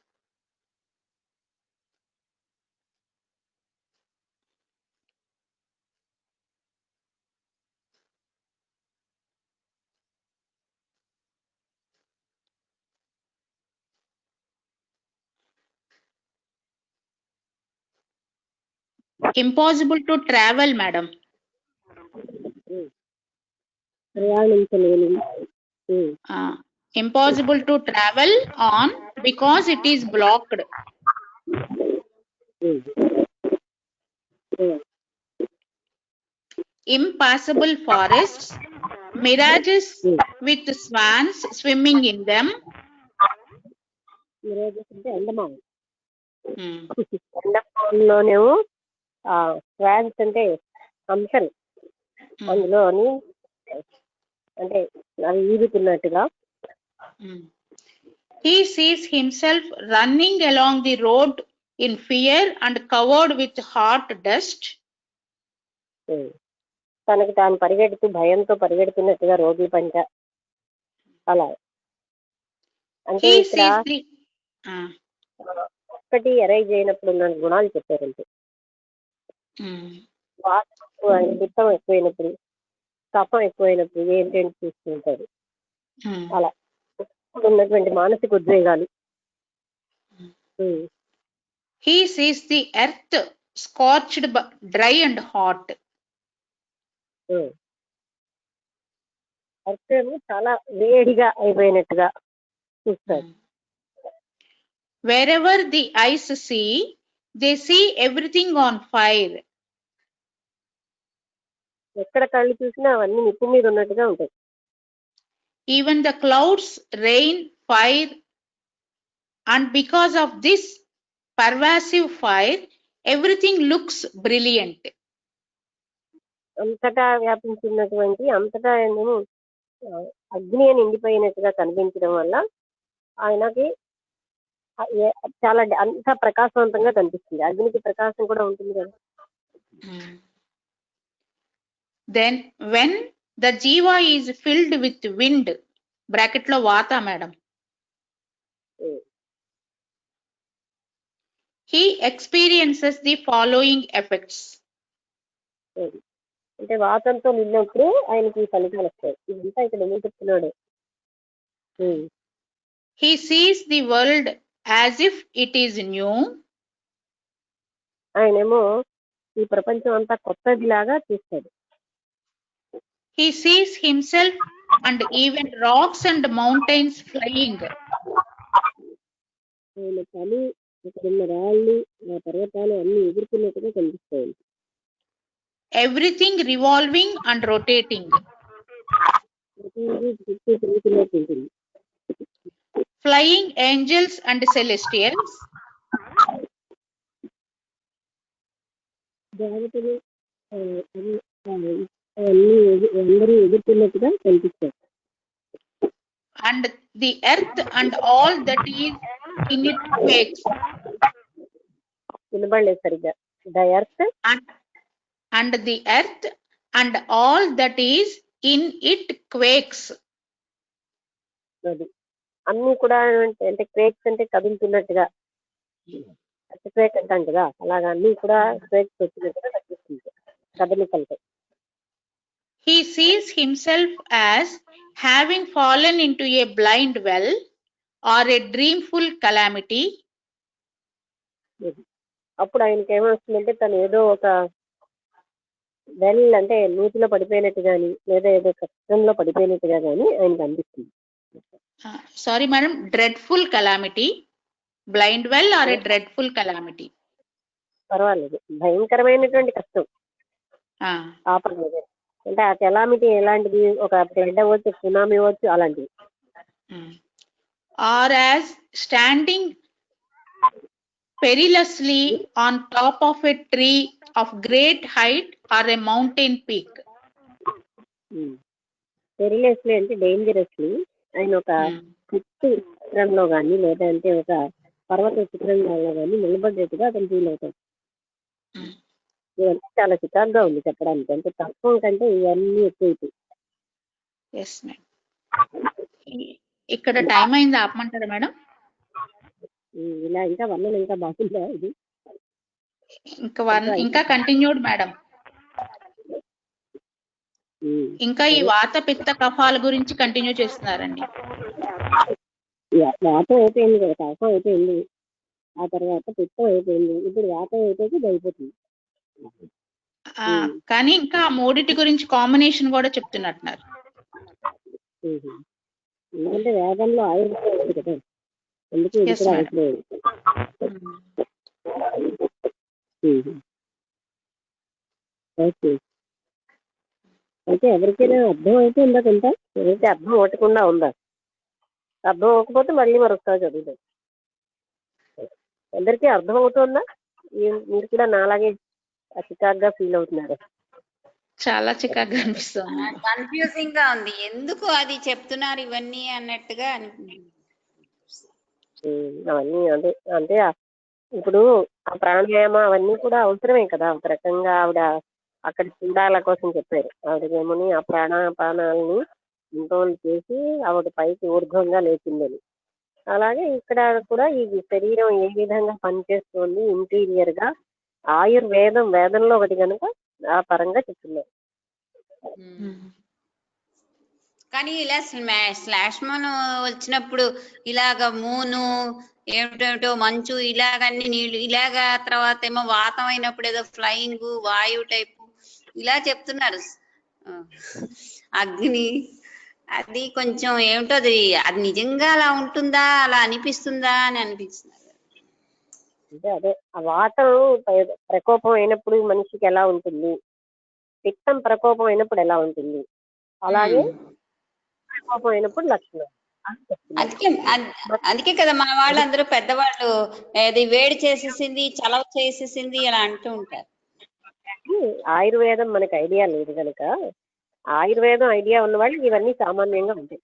Impossible to travel madam. ప్రయాణించలేని. Impossible to travel on because it is blocked. Impassable forests, mirages with swans swimming in them. Mirages అంటే అండమాన్. అండమాన్లోనేమో స్వాన్స్ అంటే హంసలు, అందులోని అంటే అవి ఈదుతున్నట్టుగా. He sees himself running along the road in fear and covered with hot dust. తనకి తాను పరిగెడుతూ భయంతో పరిగెడుతున్నట్టుగా రోడ్ల పంట అలా. అంటే He ఇక్కడ sees the ఒక్కటి అరైజ్ అయినప్పుడు ఉన్న గుణాలు చెప్పారంటే, దుఃఖం ఎక్కువైనప్పుడు, తపం ఎక్కువైనప్పుడు ఏంటంటే చూస్తుంటారు. అలా ఇప్పుడు ఉన్నటువంటి మానసిక ఉద్వేగాలు. He sees the earth scorched, dry and hot. అర్థం చాలా వేడిగా అయిపోయినట్టుగా చూస్తారు. Wherever the eyes see, they see everything on fire. ఎక్కడ కళ్ళు చూసినా అవన్నీ నిప్పు మీద ఉన్నట్టుగా ఉంటాయి. Even the clouds rain fire, and because of this pervasive fire, everything looks brilliant. అంతటా వ్యాపించినటువంటి అంతటా ఏమో అగ్ని అని నిండిపోయినట్టుగా కనిపించడం వల్ల ఆయనకి చాలా అంత ప్రకాశవంతంగా కనిపిస్తుంది. అగ్నికి ప్రకాశం కూడా ఉంటుంది కదా. Then when the jiva is filled with wind, bracket lo vata madam, he experiences the following effects. అంటే వాతంతో నిన్నప్పుడు ఆయనకి ఫలితాలు వస్తాయి. ఇదంతా ఇక్కడ ఏం చెప్తున్నాడు? He sees the world as if it is new. ఆయనేమో ఈ ప్రపంచం అంతా కొత్తదిలాగా చూస్తాడు. He sees himself and even rocks and mountains flying. ఆయన తల్లి ఇక్కడున్న రాళ్ళు పర్వతాలు అన్ని ఎదుర్కొన్నట్టుగా కనిపిస్తాయి. Everything revolving and rotating. Flying angels and celestials. దేవతలు అందరూ ఎదుర్కొన్నట్టుగా కనిపిస్తారు. And the earth and all that is in it quakes. వినబడలేదు సరిగ్గా. The earth and the earth and all that is in it quakes. అది అన్ని కూడా అంటే క్వేక్స్ అంటే కదులుతున్నట్టుగా, క్వేక్ అంటాం కదా, అలాగా అన్ని కూడా క్వేక్స్ వచ్చినట్టుగా కనిపిస్తుంది కదలికలతో. He sees himself as having fallen into a blind well or a dreamful calamity. అప్పుడు ఆయనకి ఏమొస్తుందంటే తను ఏదో ఒక వెల్ అంటే నూతిలో పడిపోయినట్టు కానీ లేదా ఏదో కష్టంలో పడిపోయినట్టుగా కానీ ఆయనకు అనిపిస్తుంది. Sorry madam, dreadful calamity, blind well or a dreadful calamity. పర్వాలేదు, భయంకరమైనటువంటి కష్టం ఆపలేదు. అంటే ఆ కెలామిటీ ఎలాంటిది, ఒక ఫ్లడ్ అవ్వచ్చు, సునామీ అవ్వచ్చు, అలాంటివి. Or as standing perilously on top of a tree of great height or a mountain peak. పెరిలెస్లీ అంటే డేంజరస్లీ, ఆయన ఒక చెట్టు చిత్రంలో కానీ లేదా అంటే ఒక పర్వత చిత్రంలో కానీ నిలబడ్డట్టుగా అతను ఫీల్ అవుతాడు. ఇవన్నీ చాలా చికాకుగా ఉంది చెప్పడానికి. అంటే తత్వం కంటే ఇవన్నీ ఎక్కువ. Yes madam. ఇక్కడ టైం అయింది, ఆపమంటారా మేడం? ఇలా ఇంకా వర్ణన ఇంకా బాగుందా ఇది? ఇంకా కంటిన్యూడ్ మేడం. ఇంకా ఈ వాత పిత్త కఫాల గురించి కంటిన్యూ చేస్తున్నారండి. వాతం అయిపోయింది కదా, కఫం అయిపోయింది, ఆ తర్వాత పిత్తం అయిపోయింది, ఇప్పుడు వాతం అయిపోతే అయిపోతుంది. కానీ ఇంకా మూడింటి గురించి కాంబినేషన్ కూడా చెప్తున్నట్టున్నారు. ఎందుకంటే వేదంలో ఆయుర్వేదం ఉంది కదా, అందుకే ఇది కూడా అయిపోయింది. ఓకే, అయితే ఎవరికైనా అర్థం అయితే ఉందా కొంత? ఎవరైతే అర్థం అవ్వకుండా ఉందా? అర్థం అవ్వకపోతే మళ్ళీ మరొకసారి చదువుతాం. అందరికీ అర్థం అవుతుందా? మీరు కూడా నాలాగే చికాగ్గా ఫీల్ అవుతున్నారు? చాలా చికాగ్గా అనిపిస్తుంది, కన్ఫ్యూజింగ్ గా ఉంది. ఎందుకు అది చెప్తున్నారు ఇవన్నీ అన్నట్టుగా అవన్నీ అంటే అంటే ఇప్పుడు ఆ ప్రాణాయామ అవన్నీ కూడా అవసరమే కదా. ఒక రకంగా ఆవిడ అక్కడ చూడాల కోసం చెప్పారు. ఆవిడకేమని ఆ ప్రాణాపానాలని కంట్రోల్ చేసి ఆవిడ పైకి ఊర్ధ్వంగా లేచిందని. అలాగే ఇక్కడ కూడా ఈ శరీరం ఏ విధంగా పనిచేస్తుంది ఇంటీరియర్ గా వేదంలో ఒకటి కనుక ఆ పరంగా చెప్తున్నారు. కానీ ఇలా శ్లాష్మను వచ్చినప్పుడు ఇలాగ మూను ఏమిటేమిటో మంచు ఇలాగన్ని నీళ్లు ఇలాగా, తర్వాత ఏమో వాతం అయినప్పుడు ఏదో ఫ్లయింగ్ వాయువు టైపు ఇలా చెప్తున్నారు. అగ్ని అది కొంచెం ఏమిటో అది నిజంగా అలా ఉంటుందా, అలా అనిపిస్తుందా అని అనిపిస్తున్నారు. అంటే అదే ఆ వాతం ప్రకోపం అయినప్పుడు మనిషికి ఎలా ఉంటుంది, పిత్తం ప్రకోపం అయినప్పుడు ఎలా ఉంటుంది, అలాగే ప్రకోపం అయినప్పుడు లక్షణం. అందుకే కదా మన వాళ్ళందరూ పెద్దవాళ్ళు అది వేడి చేసేసింది, చలవ చేసేసింది అలా అంటూ ఉంటారు. ఆయుర్వేదం మనకి ఐడియా లేదు కనుక, ఆయుర్వేదం ఐడియా ఉన్న వాళ్ళు ఇవన్నీ సామాన్యంగా ఉంటాయి.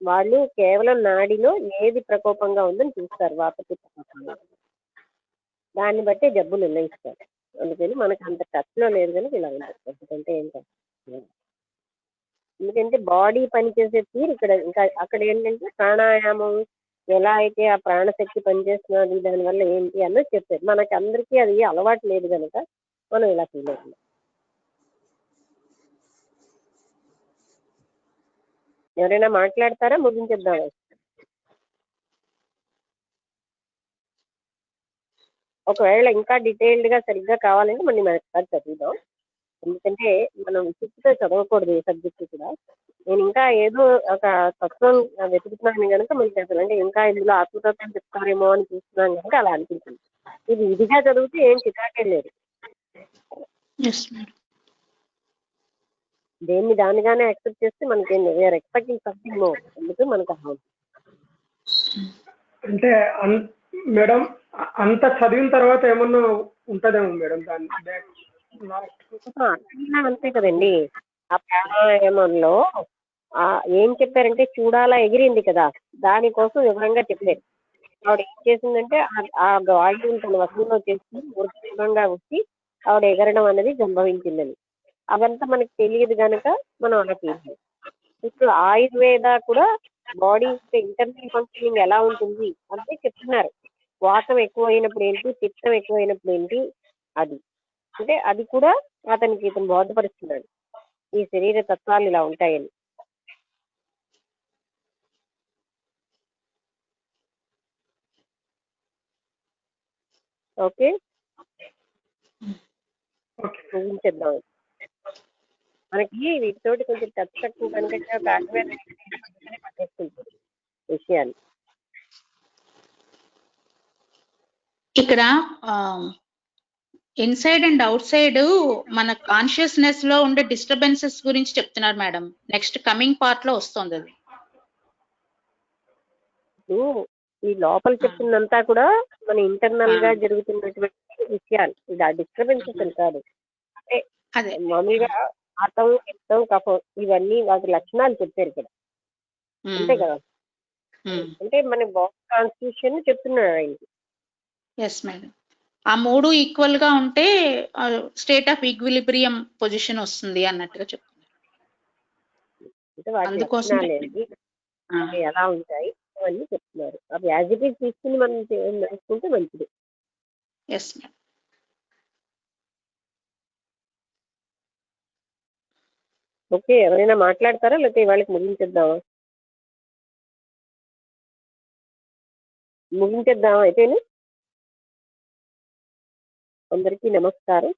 వాళ్ళు కేవలం నాడిలో ఏది ప్రకోపంగా ఉందని చూస్తారు, వాతపిత్త, దాన్ని బట్టే జబ్బులు నిర్ణయిస్తారు. అందుకని మనకు అంత టచ్లో లేదు కనుక ఇలా ఉంటుంది. ఎందుకంటే ఎందుకంటే బాడీ పనిచేసే తీరు ఇక్కడ ఇంకా అక్కడ ఏంటంటే ప్రాణాయామం ఎలా అయితే ఆ ప్రాణశక్తి పనిచేస్తున్నది, దానివల్ల ఏంటి అన్నది చెప్పారు. మనకి అందరికీ అది అలవాటు లేదు కనుక మనం ఇలా ఫీల్ అవుతున్నాం. ఎవరైనా మాట్లాడతారా? ముగించేద్దామా? ఒకవేళ ఇంకా డీటెయిల్డ్ గా సరిగ్గా కావాలంటే మనం ఒకసారి చదువుదాం. ఎందుకంటే మనం విసుగుతో చదవకూడదు ఏ సబ్జెక్ట్ కూడా. నేను ఇంకా ఏదో ఒక తత్వం వెతుకుతున్నాను కనుక మనకి అసలు అంటే ఇంకా ఇందులో ఆత్మతత్వం చెప్తారేమో అని చూస్తున్నాను కనుక అలా అనిపించింది. ఇది ఇదిగా చదివితే ఏం చికాకే లేదు, దేన్ని దానిగానే యాక్సెప్ట్ చేస్తే మనకి వీఆర్ ఎక్స్పెక్టింగ్ సంథింగ్ మోర్. అందుకు మనకు అర్థం. అంటే మేడం అంత చదివిన తర్వాత ఏమన్నా ఉంటదేమో మేడం దాని అంతే కదండి. ఆ ప్రాణాయామంలో ఏం చెప్పారంటే చూడాలా ఎగిరింది కదా, దానికోసం వివరంగా చెప్పారు. ఆవిడ ఏం చేసిందంటే ఆ వాయువుని తన వశంలో చేసి ఊర్ధంగా వచ్చి ఆవిడ ఎగరడం అనేది సంభవించిందని. అదంతా మనకి తెలియదు కనుక మనం అలా చేసాం. ఇప్పుడు ఆయుర్వేద కూడా బాడీ ఇంటర్నల్ ఫంక్షనింగ్ ఎలా ఉంటుంది అంటే చెప్తున్నారు. వాతం ఎక్కువైనప్పుడు ఏంటి, పిత్తం ఎక్కువైనప్పుడు ఏంటి, అది అంటే అది కూడా ఇతను బోధపరుస్తున్నాడు, ఈ శరీర తత్వాలు ఇలా ఉంటాయని. ఓకే, ఊహించేద్దాం. మనకి వీటితోటి కొంచెం టచ్ తక్కువ కనుక విషయాలు. ఇక్కడ ఇన్సైడ్ అండ్ అవుట్ సైడ్ మన కాన్షియస్నెస్ లో ఉండే డిస్టర్బెన్సెస్ గురించి చెప్తున్నారు మేడం. నెక్స్ట్ కమింగ్ పార్ట్ లో వస్తుంది అది. ఈ లోపల చెప్తున్నంతా కూడా మన ఇంటర్నల్ గా జరుగుతున్నటువంటి విషయాలు. ఇది ఆ డిస్టర్బెన్సెస్ అని కాదు. అంటే మామూలుగా ఆతం, పిత్తం, కఫం ఇవన్నీ వాటి లక్షణాలు చెప్పారు ఇక్కడ, అంతే కదా. అంటే మన బాడీ కాన్స్టిట్యూషన్ చెప్తున్నాడు ఆయనకి. Yes madam. ఆ మూడు ఈక్వల్ గా ఉంటే స్టేట్ ఆఫ్ ఈక్విలిబ్రియం పొజిషన్ వస్తుంది అన్నట్టుగా చెప్తున్నారు. అంటే వాటి అందుకోసం లక్షణాలు ఏంటి, అవి ఎలా ఉంటాయి అవన్నీ చెప్తున్నారు. అవి యాజ్ ఇట్ ఈజ్ తీసుకుని మనం రాసుకుంటే మంచిది. Yes madam. ఓకే, ఎవరైనా మాట్లాడతారా లేకపోతే వాళ్ళకి ముగించేద్దామా? ముగించేద్దామా అయితేనే. అందరికీ నమస్కారం.